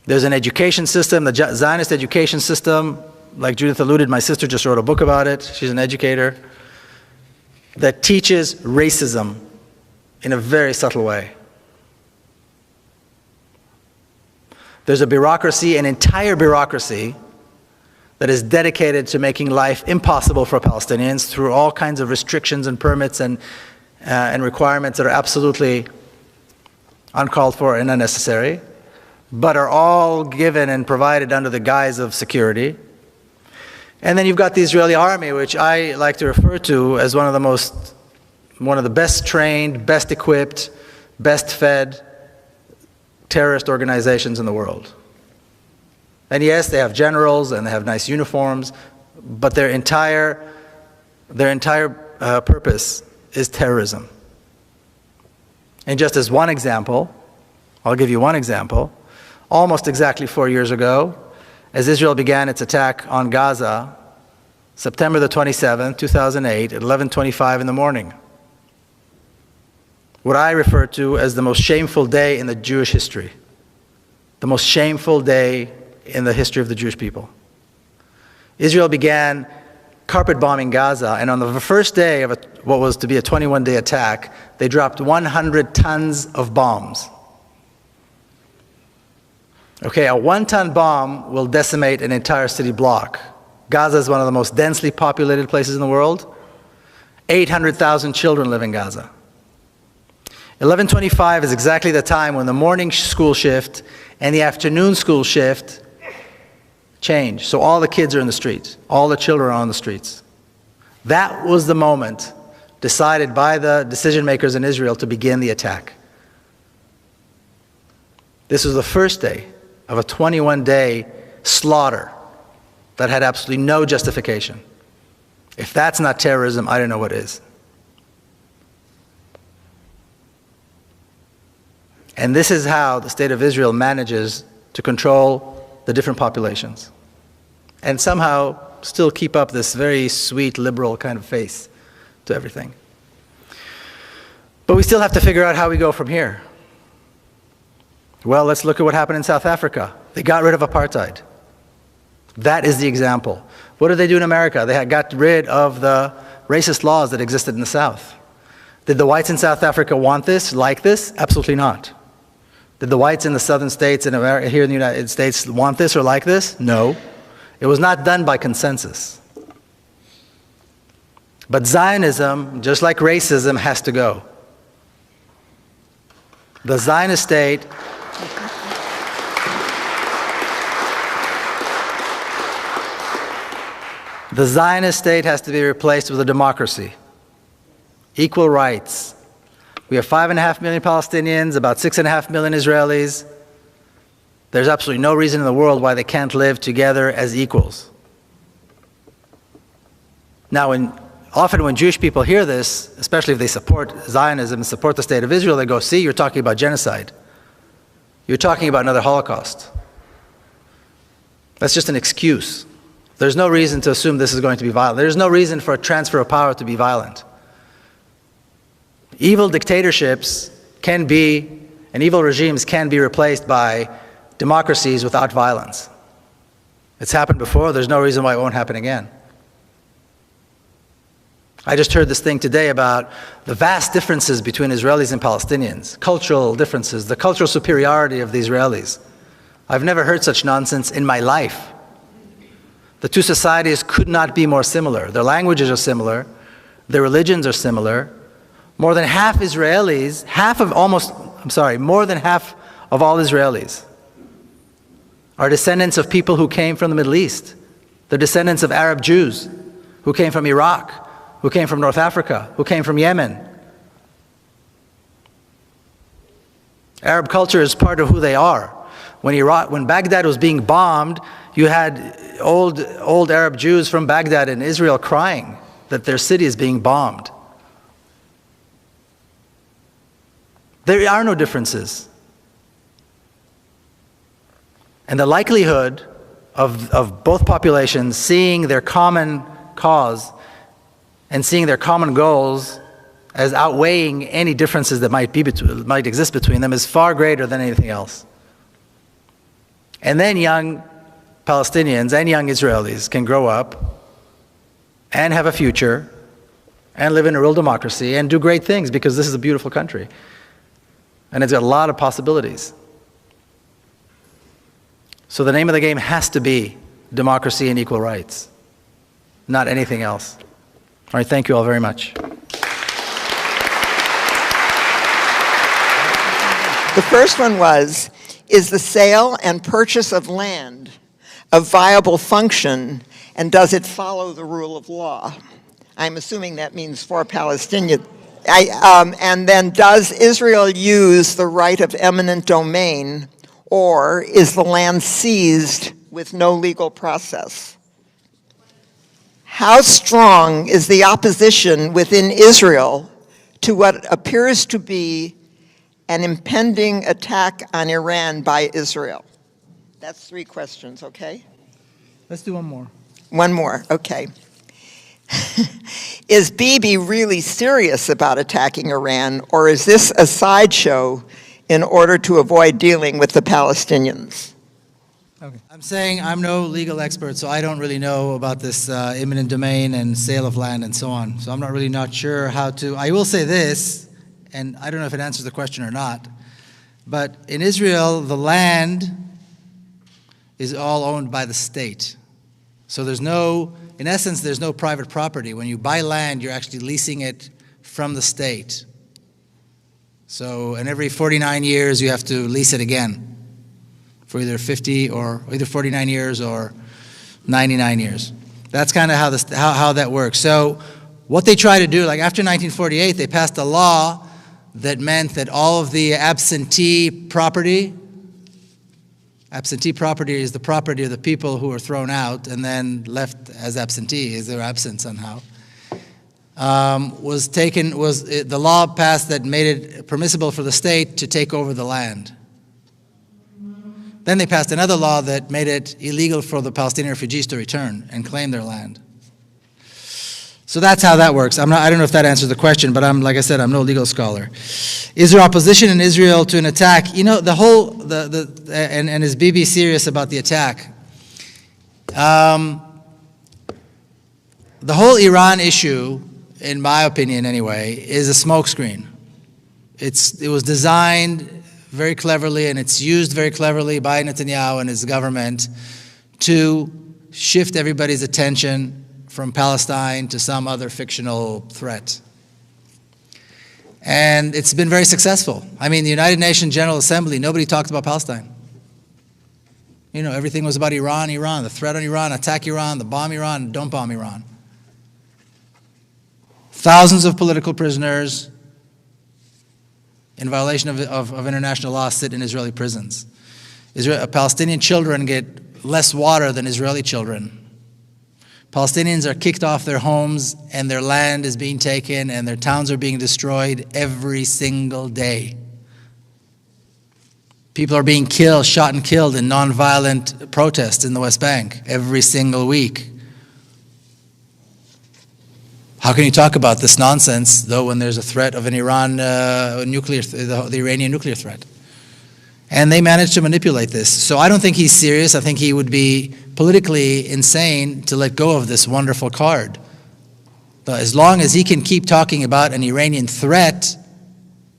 There's an education system, the Zionist education system, like Judith alluded, my sister just wrote a book about it. She's an educator, that teaches racism in a very subtle way. There's a bureaucracy, an entire bureaucracy, that is dedicated to making life impossible for Palestinians through all kinds of restrictions and permits and requirements that are absolutely uncalled for and unnecessary, but are all given and provided under the guise of security. And then you've got the Israeli army, which I like to refer to as one of the best trained, best equipped, best fed terrorist organizations in the world. And yes, they have generals and they have nice uniforms, but their entire purpose is terrorism. And just as one example, I'll give you one example. Almost exactly 4 years ago, as Israel began its attack on Gaza, September the 27th, 2008, at 11:25 in the morning, what I refer to as the most shameful day in the Jewish history, the most shameful day in the history of the Jewish people. Israel began carpet bombing Gaza, and on the first day of what was to be a 21-day attack, they dropped 100 tons of bombs. Okay, a 1-ton bomb will decimate an entire city block. Gaza is one of the most densely populated places in the world. 800,000 children live in Gaza. 11:25 is exactly the time when the morning school shift and the afternoon school shift change. So all the kids are in the streets. All the children are on the streets. That was the moment decided by the decision makers in Israel to begin the attack. This was the first day of a 21-day slaughter that had absolutely no justification. If that's not terrorism, I don't know what is. And this is how the state of Israel manages to control the different populations and somehow still keep up this very sweet, liberal kind of face to everything. But we still have to figure out how we go from here. Well, let's look at what happened in South Africa. They got rid of apartheid. That is the example. What did they do in America? They had got rid of the racist laws that existed in the South. Did the whites in South Africa want this, like this? Absolutely not. Did the whites in the southern states in America, here in the United States, want this or like this? No. It was not done by consensus. But Zionism, just like racism, has to go. The Zionist state has to be replaced with a democracy. Equal rights. We have 5.5 million Palestinians, about 6.5 million Israelis. There's absolutely no reason in the world why they can't live together as equals. Now, often when Jewish people hear this, especially if they support Zionism and support the state of Israel, they go, see, you're talking about genocide. You're talking about another Holocaust. That's just an excuse. There's no reason to assume this is going to be violent. There's no reason for a transfer of power to be violent. Evil dictatorships can be, and evil regimes can be replaced by democracies without violence. It's happened before. There's no reason why it won't happen again. I just heard this thing today about the vast differences between Israelis and Palestinians, cultural differences, the cultural superiority of the Israelis. I've never heard such nonsense in my life. The two societies could not be more similar. Their languages are similar. Their religions are similar. More than half Israelis, more than half of all Israelis are descendants of people who came from the Middle East. They're descendants of Arab Jews who came from Iraq, who came from North Africa, who came from Yemen. Arab culture is part of who they are. When Baghdad was being bombed, you had old Arab Jews from Baghdad in Israel crying that their city is being bombed. There are no differences. And the likelihood of both populations seeing their common cause and seeing their common goals as outweighing any differences that might exist between them is far greater than anything else. And then young Palestinians and young Israelis can grow up and have a future and live in a real democracy and do great things, because this is a beautiful country. And it's got a lot of possibilities. So the name of the game has to be democracy and equal rights, not anything else. All right, thank you all very much. The first one was, is the sale and purchase of land a viable function, and does it follow the rule of law? I'm assuming that means for Palestinians. And then, does Israel use the right of eminent domain, or is the land seized with no legal process? How strong is the opposition within Israel to what appears to be an impending attack on Iran by Israel? That's 3 questions, okay? Let's do one more. One more, okay. Is Bibi really serious about attacking Iran, or is this a sideshow in order to avoid dealing with the Palestinians? Okay. I'm saying I'm no legal expert, so I don't really know about this eminent domain and sale of land and so on. So I'm not sure how to. I will say this, and I don't know if it answers the question or not, but in Israel, the land is all owned by the state. So in essence, there's no private property. When you buy land, you're actually leasing it from the state. So, and every 49 years, you have to lease it again for either 49 years or 99 years. That's kind of how that works. So what they try to do, like after 1948, they passed a law that meant that all of the absentee property is the property of the people who were thrown out and then left as absentees, they were absent somehow. The law passed that made it permissible for the state to take over the land. Then they passed another law that made it illegal for the Palestinian refugees to return and claim their land. So that's how that works. I don't know if that answers the question, but like I said, I'm no legal scholar. Is there opposition in Israel to an attack? You know, and is Bibi serious about the attack? The whole Iran issue, in my opinion anyway, is a smokescreen. It was designed very cleverly, and it's used very cleverly by Netanyahu and his government to shift everybody's attention from Palestine to some other fictional threat. And it's been very successful. I mean, the United Nations General Assembly, nobody talked about Palestine. You know, everything was about Iran, the threat on Iran, attack Iran, the bomb Iran, don't bomb Iran. Thousands of political prisoners in violation of international law sit in Israeli prisons. Palestinian children get less water than Israeli children. Palestinians are kicked off their homes and their land is being taken and their towns are being destroyed every single day. People are being killed, shot and killed in nonviolent protests in the West Bank every single week. How can you talk about this nonsense, though, when there's a threat of an the Iranian nuclear threat? And they managed to manipulate this. So I don't think he's serious. I think he would be politically insane to let go of this wonderful card. But as long as he can keep talking about an Iranian threat,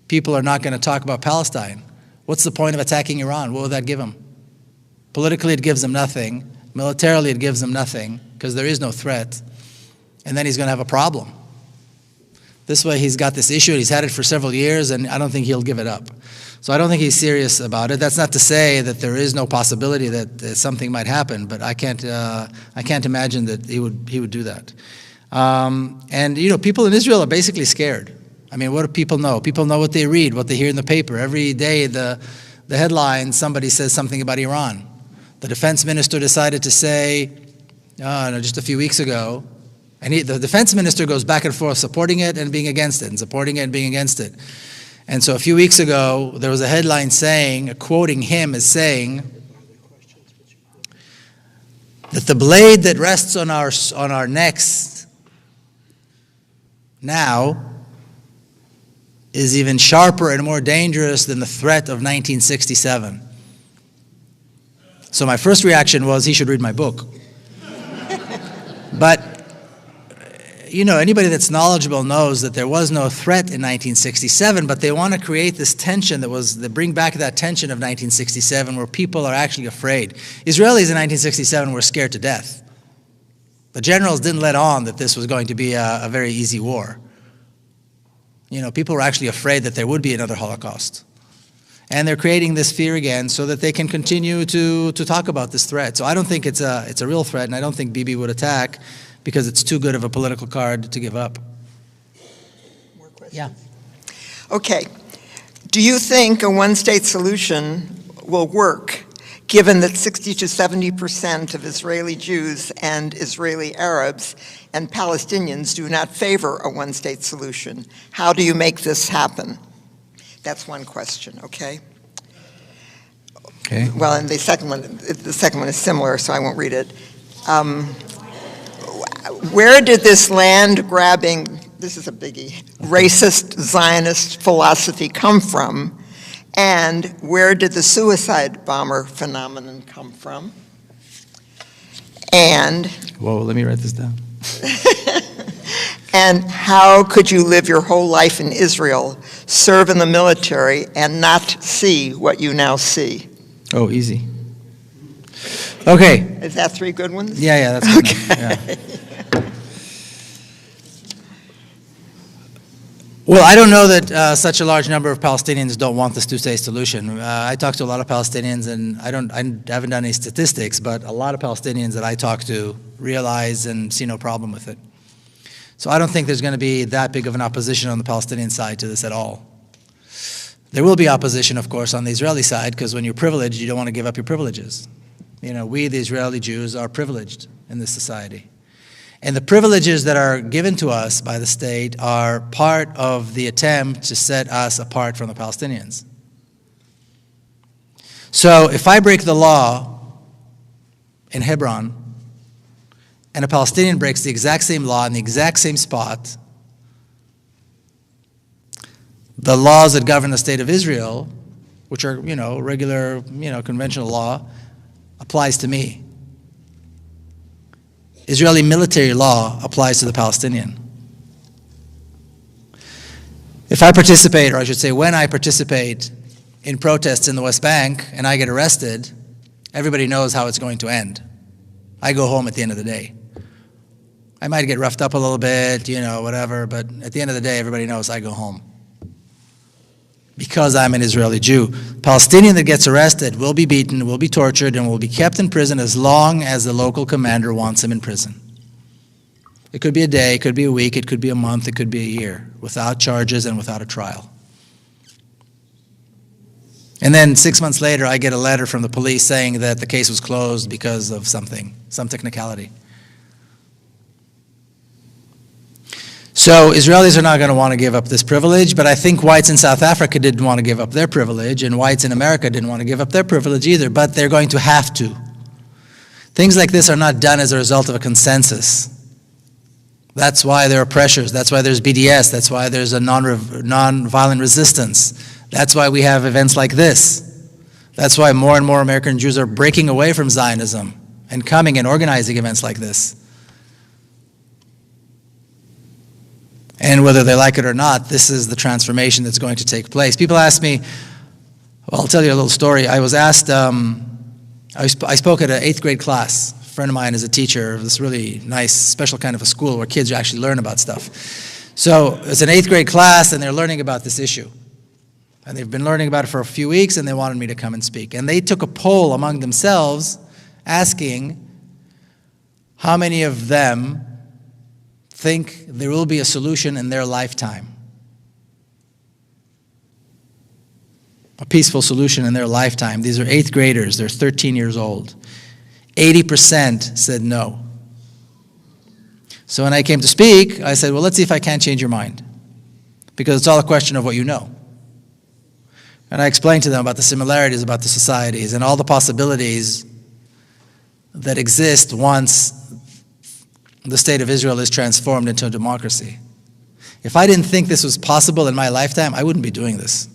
people are not going to talk about Palestine. What's the point of attacking Iran? What would that give him? Politically, it gives him nothing. Militarily, it gives him nothing, because there is no threat. And then he's going to have a problem. This way, he's got this issue, he's had it for several years, and I don't think he'll give it up. So I don't think he's serious about it. That's not to say that there is no possibility that something might happen, but I can't imagine that he would do that. And you know, people in Israel are basically scared. I mean, what do people know? People know what they read, what they hear in the paper. Every day, the headline, somebody says something about Iran. The defense minister decided to say, just a few weeks ago, and the defense minister goes back and forth supporting it and being against it, and supporting it and being against it. And so a few weeks ago, there was a headline saying, quoting him as saying, that the blade that rests on our necks now is even sharper and more dangerous than the threat of 1967. So my first reaction was, he should read my book. But you know, anybody that's knowledgeable knows that there was no threat in 1967, but they want to create this tension they bring back that tension of 1967 where people are actually afraid. Israelis in 1967 were scared to death. The generals didn't let on that this was going to be a very easy war. You know, people were actually afraid that there would be another Holocaust. And they're creating this fear again so that they can continue to talk about this threat. So I don't think it's a real threat, and I don't think Bibi would attack, because it's too good of a political card to give up. More questions? Yeah. Okay. Do you think a one-state solution will work, given that 60 to 70% of Israeli Jews and Israeli Arabs and Palestinians do not favor a one-state solution? How do you make this happen? That's one question, okay? Okay. Well, and the second one is similar, so I won't read it. Where did this land-grabbing, this is a biggie, racist Zionist philosophy come from? And where did the suicide bomber phenomenon come from? And Whoa, let me write this down. and how could you live your whole life in Israel, serve in the military, and not see what you now see? Oh, easy. Okay. Is that three good ones? Yeah, that's good enough. Yeah. Well, I don't know that such a large number of Palestinians don't want this two-state solution. I talk to a lot of Palestinians, and I haven't done any statistics, but a lot of Palestinians that I talk to realize and see no problem with it. So I don't think there's going to be that big of an opposition on the Palestinian side to this at all. There will be opposition, of course, on the Israeli side, because when you're privileged, you don't want to give up your privileges. You know, we, the Israeli Jews, are privileged in this society. And the privileges that are given to us by the state are part of the attempt to set us apart from the Palestinians. So if I break the law in Hebron, and a Palestinian breaks the exact same law in the exact same spot, the laws that govern the state of Israel, which are, regular, conventional law, applies to me. Israeli military law applies to the Palestinian. If I participate, or I should say when I participate in protests in the West Bank and I get arrested, everybody knows how it's going to end. I go home at the end of the day. I might get roughed up a little bit, whatever, but at the end of the day, everybody knows I go home. Because I'm an Israeli Jew. Palestinian that gets arrested will be beaten, will be tortured, and will be kept in prison as long as the local commander wants him in prison. It could be a day, it could be a week, it could be a month, it could be a year, without charges and without a trial. And then 6 months later, I get a letter from the police saying that the case was closed because of something, some technicality. So Israelis are not going to want to give up this privilege, but I think whites in South Africa didn't want to give up their privilege, and whites in America didn't want to give up their privilege either, but they're going to have to. Things like this are not done as a result of a consensus. That's why there are pressures. That's why there's BDS. That's why there's a non-violent resistance. That's why we have events like this. That's why more and more American Jews are breaking away from Zionism and coming and organizing events like this. And whether they like it or not, this is the transformation that's going to take place. People ask me, well, I'll tell you a little story. I was asked, I spoke at an 8th grade class. A friend of mine is a teacher of this really nice, special kind of a school where kids actually learn about stuff. So it's an 8th grade class, and they're learning about this issue. And they've been learning about it for a few weeks, and they wanted me to come and speak. And they took a poll among themselves asking how many of them think there will be a solution in their lifetime. A peaceful solution in their lifetime. These are 8th graders. They're 13 years old. 80% said no. So when I came to speak, I said, well, let's see if I can't change your mind. Because it's all a question of what you know. And I explained to them about the similarities about the societies and all the possibilities that exist once the state of Israel is transformed into a democracy. If I didn't think this was possible in my lifetime, I wouldn't be doing this.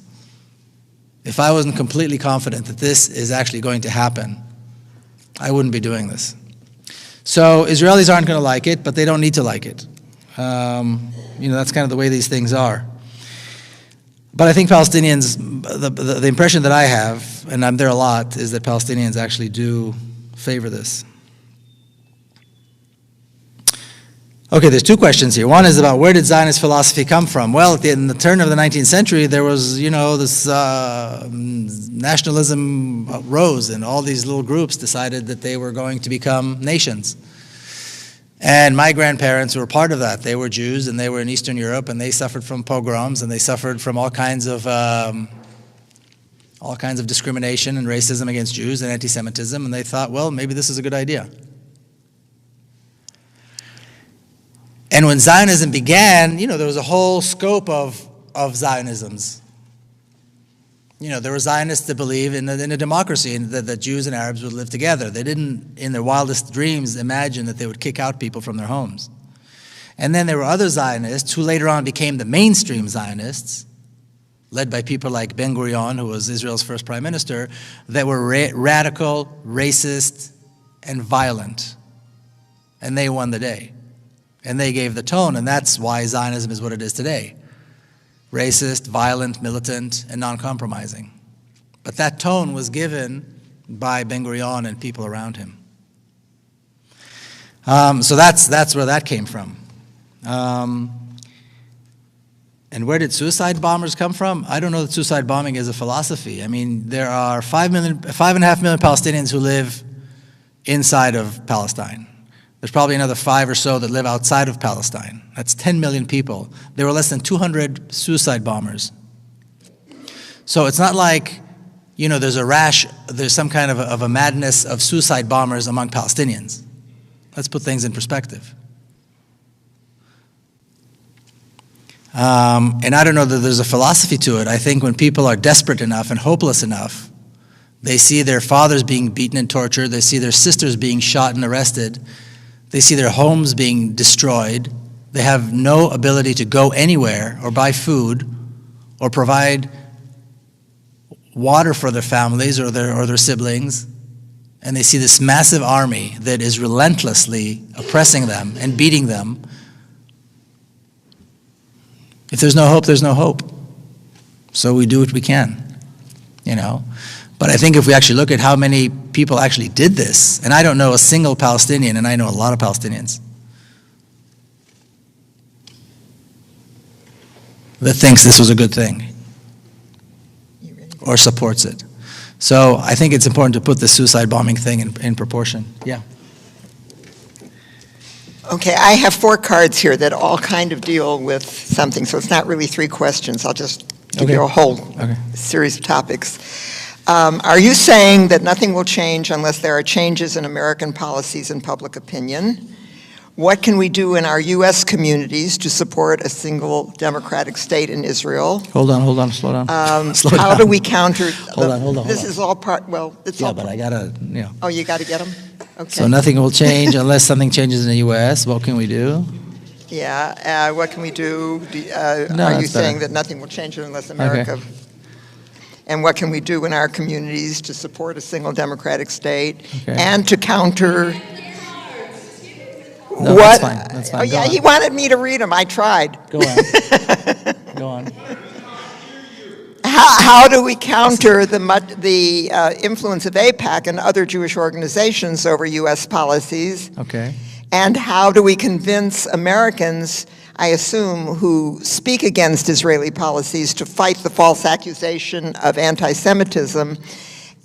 If I wasn't completely confident that this is actually going to happen, I wouldn't be doing this. So Israelis aren't going to like it, but they don't need to like it. That's kind of the way these things are. But I think Palestinians, the impression that I have, and I'm there a lot, is that Palestinians actually do favor this. Okay, there's two questions here. One is about where did Zionist philosophy come from? Well, in the turn of the 19th century, there was, this nationalism rose, and all these little groups decided that they were going to become nations. And my grandparents were part of that. They were Jews, and they were in Eastern Europe, and they suffered from pogroms, and they suffered from all kinds of discrimination and racism against Jews and anti-Semitism, and they thought, well, maybe this is a good idea. And when Zionism began, there was a whole scope of Zionisms. There were Zionists that believe in a democracy and that Jews and Arabs would live together. They didn't, in their wildest dreams, imagine that they would kick out people from their homes. And then there were other Zionists who later on became the mainstream Zionists, led by people like Ben-Gurion, who was Israel's first prime minister, that were radical, racist, and violent. And they won the day. And they gave the tone, and that's why Zionism is what it is today. Racist, violent, militant, and non-compromising. But that tone was given by Ben-Gurion and people around him. So that's where that came from. And where did suicide bombers come from? I don't know that suicide bombing is a philosophy. I mean, there are 5.5 million Palestinians who live inside of Palestine. There's probably another 5 or so that live outside of Palestine. That's 10 million people. There were less than 200 suicide bombers. So it's not like, there's some kind of a madness of suicide bombers among Palestinians. Let's put things in perspective. And I don't know that there's a philosophy to it. I think when people are desperate enough and hopeless enough, they see their fathers being beaten and tortured, they see their sisters being shot and arrested, they see their homes being destroyed. They have no ability to go anywhere or buy food or provide water for their families or their siblings. And they see this massive army that is relentlessly oppressing them and beating them. If there's no hope, there's no hope. So we do what we can, But I think if we actually look at how many people actually did this, and I don't know a single Palestinian, and I know a lot of Palestinians, that thinks this was a good thing or supports it. So I think it's important to put the suicide bombing thing in proportion. Yeah. Okay, I have 4 cards here that all kind of deal with something, so it's not really 3 questions. I'll just give you a whole series of topics. Are you saying that nothing will change unless there are changes in American policies and public opinion? What can we do in our U.S. communities to support a single democratic state in Israel? Hold on, slow down. Slow How down. do we counter? Hold on. This is all part, well, it's Yeah, all. but I gotta, you know. Oh, you got to get them? Okay. So nothing will change unless something changes in the U.S. What can we do? Yeah, what can we do? No, Are you that's saying better. that nothing will change unless America? And what can we do in our communities to support a single democratic state Okay. and to counter? No, what? that's fine. That's fine. Oh Go yeah, on. he wanted me to read them. I tried. Go on. Go on. How do we counter the influence of AIPAC and other Jewish organizations over U.S. policies? Okay. And how do we convince Americans, I assume, who speak against Israeli policies to fight the false accusation of anti-Semitism?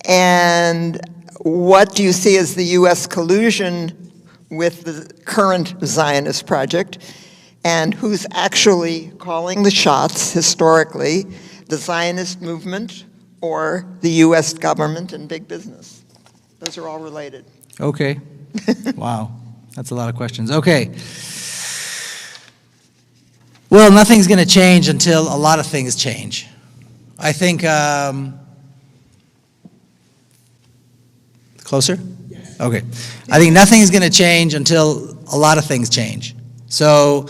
And what do you see as the U.S. collusion with the current Zionist project? And who's actually calling the shots historically, the Zionist movement or the U.S. government and big business? Those are all related. Okay. Wow. That's a lot of questions. Okay. Well, nothing's going to change until a lot of things change. I think, closer? Yes. Okay. I think nothing's going to change until a lot of things change. So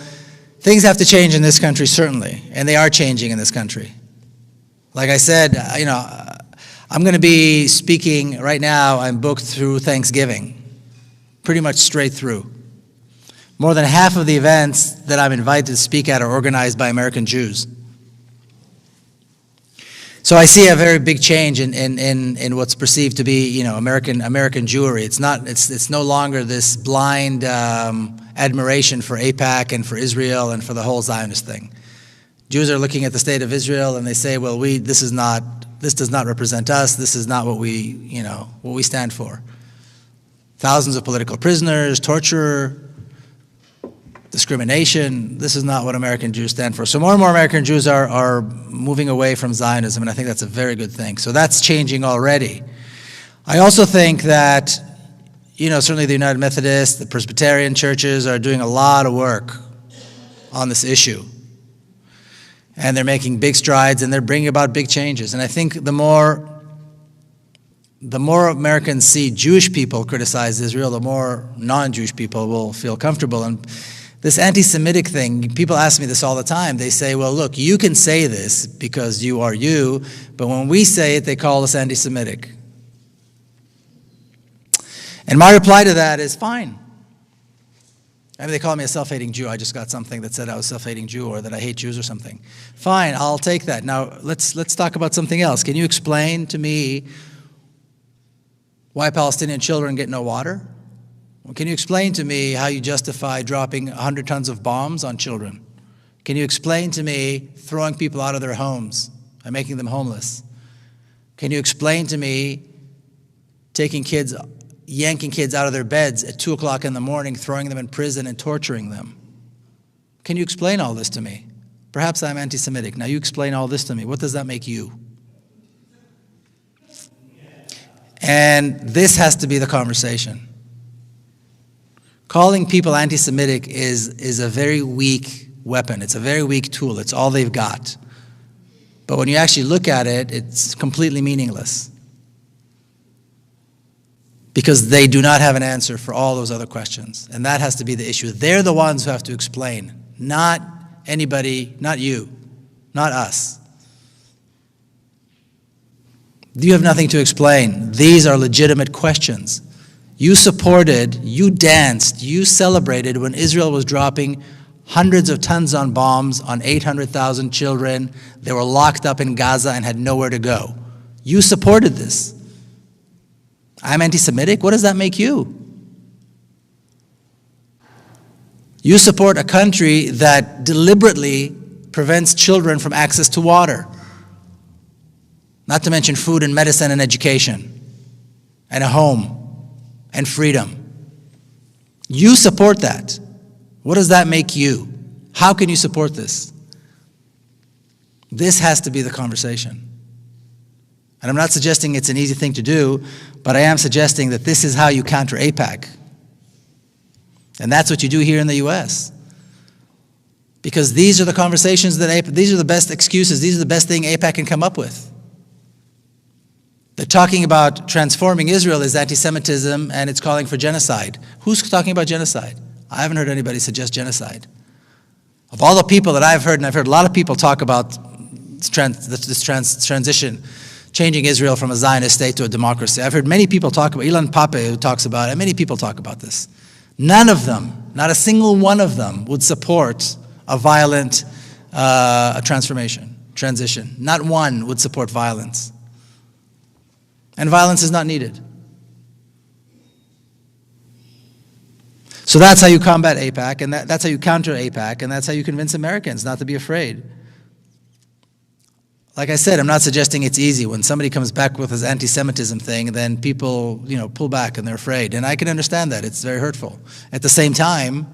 things have to change in this country, certainly, and they are changing in this country. Like I said, you know, I'm going to be speaking right now. I'm booked through Thanksgiving, pretty much straight through. More than half of the events that I'm invited to speak at are organized by American Jews. So I see a very big change in what's perceived to be, you know, American Jewry. It's no longer this blind admiration for AIPAC and for Israel and for the whole Zionist thing. Jews are looking at the state of Israel and they say, well, this does not represent us. This is not what we stand for. Thousands of political prisoners, torture, discrimination. This is not what American Jews stand for. So more and more American Jews are moving away from Zionism, and I think that's a very good thing. So that's changing already. I also think that, you know, certainly the United Methodists, the Presbyterian churches are doing a lot of work on this issue. And they're making big strides, and they're bringing about big changes. And I think the more Americans see Jewish people criticize Israel, the more non-Jewish people will feel comfortable. And this anti-Semitic thing, people ask me this all the time. They say, well, look, you can say this because you are you, but when we say it, they call us anti-Semitic. And my reply to that is, fine. I mean, they call me a self-hating Jew. I just got something that said I was a self-hating Jew or that I hate Jews or something. Fine, I'll take that. Now, let's talk about something else. Can you explain to me why Palestinian children get no water? Can you explain to me how you justify dropping 100 tons of bombs on children? Can you explain to me throwing people out of their homes and making them homeless? Can you explain to me yanking kids out of their beds at 2 o'clock in the morning, throwing them in prison and torturing them? Can you explain all this to me? Perhaps I'm anti-Semitic. Now you explain all this to me. What does that make you? And this has to be the conversation. Calling people anti-Semitic is a very weak weapon. It's a very weak tool. It's all they've got. But when you actually look at it, it's completely meaningless. Because they do not have an answer for all those other questions. And that has to be the issue. They're the ones who have to explain, not anybody, not you, not us. You have nothing to explain. These are legitimate questions. You supported, you danced, you celebrated when Israel was dropping hundreds of tons on bombs on 800,000 children. They were locked up in Gaza and had nowhere to go. You supported this. I'm anti-Semitic? What does that make you? You support a country that deliberately prevents children from access to water. Not to mention food and medicine and education and a home and freedom. You support that. What does that make you? How can you support this? This has to be the conversation. And I'm not suggesting it's an easy thing to do, but I am suggesting that this is how you counter AIPAC. And that's what you do here in the U.S. Because these are the conversations that these are the best excuses, these are the best thing AIPAC can come up with. They're talking about transforming Israel as anti-Semitism and it's calling for genocide. Who's talking about genocide? I haven't heard anybody suggest genocide. Of all the people that I've heard, and I've heard a lot of people talk about this transition, changing Israel from a Zionist state to a democracy. I've heard many people talk about, Ilan Pappé, who talks about it, many people talk about this. None of them, not a single one of them, would support a violent transition. Not one would support violence. And violence is not needed. So that's how you combat AIPAC, and that's how you counter AIPAC, and that's how you convince Americans not to be afraid. Like I said, I'm not suggesting it's easy. When somebody comes back with this anti-Semitism thing, then people, pull back and they're afraid. And I can understand that. It's very hurtful. At the same time,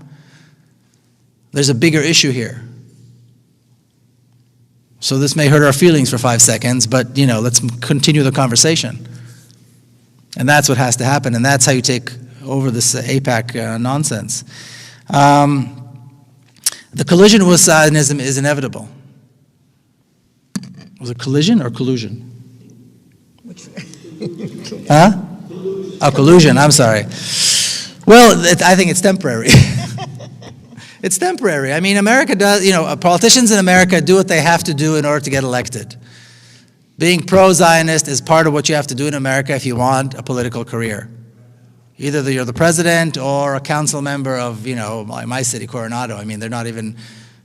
there's a bigger issue here. So this may hurt our feelings for 5 seconds, but, let's continue the conversation. And that's what has to happen, and that's how you take over this AIPAC nonsense. The collision with Zionism is inevitable. Was it collision or collusion? Huh? Oh, collusion, I'm sorry. Well, I think it's temporary. It's temporary. I mean, America does, politicians in America do what they have to do in order to get elected. Being pro-Zionist is part of what you have to do in America if you want a political career. Either you're the president or a council member of, my city, Coronado. I mean, they're not even,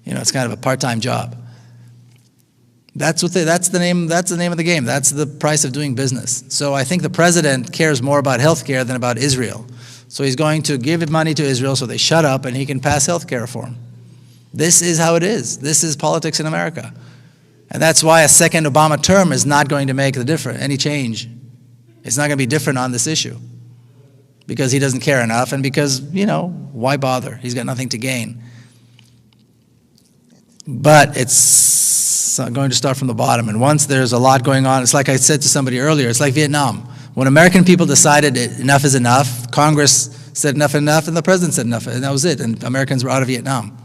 it's kind of a part-time job. That's the name of the game. That's the price of doing business. So I think the president cares more about health care than about Israel. So he's going to give money to Israel so they shut up and he can pass health care reform. This is how it is. This is politics in America. And that's why a second Obama term is not going to make any change. It's not going to be different on this issue. Because he doesn't care enough and because, why bother? He's got nothing to gain. But it's going to start from the bottom. And once there's a lot going on, it's like I said to somebody earlier, it's like Vietnam. When American people decided enough is enough, Congress said enough, and the president said enough, and that was it. And Americans were out of Vietnam.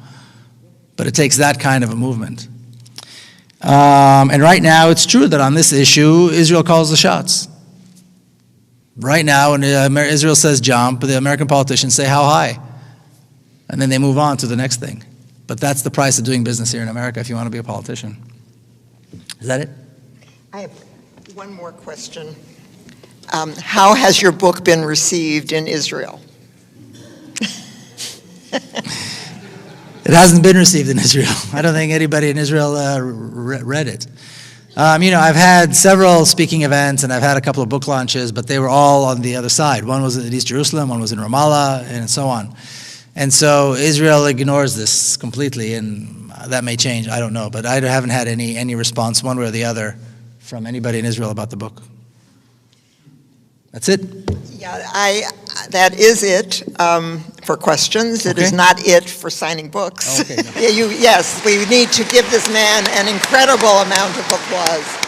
But it takes that kind of a movement. And right now, it's true that on this issue, Israel calls the shots. Right now, when Israel says jump, the American politicians say how high. And then they move on to the next thing. But that's the price of doing business here in America if you want to be a politician. Is that it? I have one more question. How has your book been received in Israel? It hasn't been received in Israel. I don't think anybody in Israel read it. I've had several speaking events and I've had a couple of book launches, but they were all on the other side. One was in East Jerusalem, one was in Ramallah, and so on. And so Israel ignores this completely, and that may change. I don't know, but I haven't had any response one way or the other from anybody in Israel about the book. That's it. Yeah, that is it for questions. It is not it for signing books. Okay. Yes, we need to give this man an incredible amount of applause.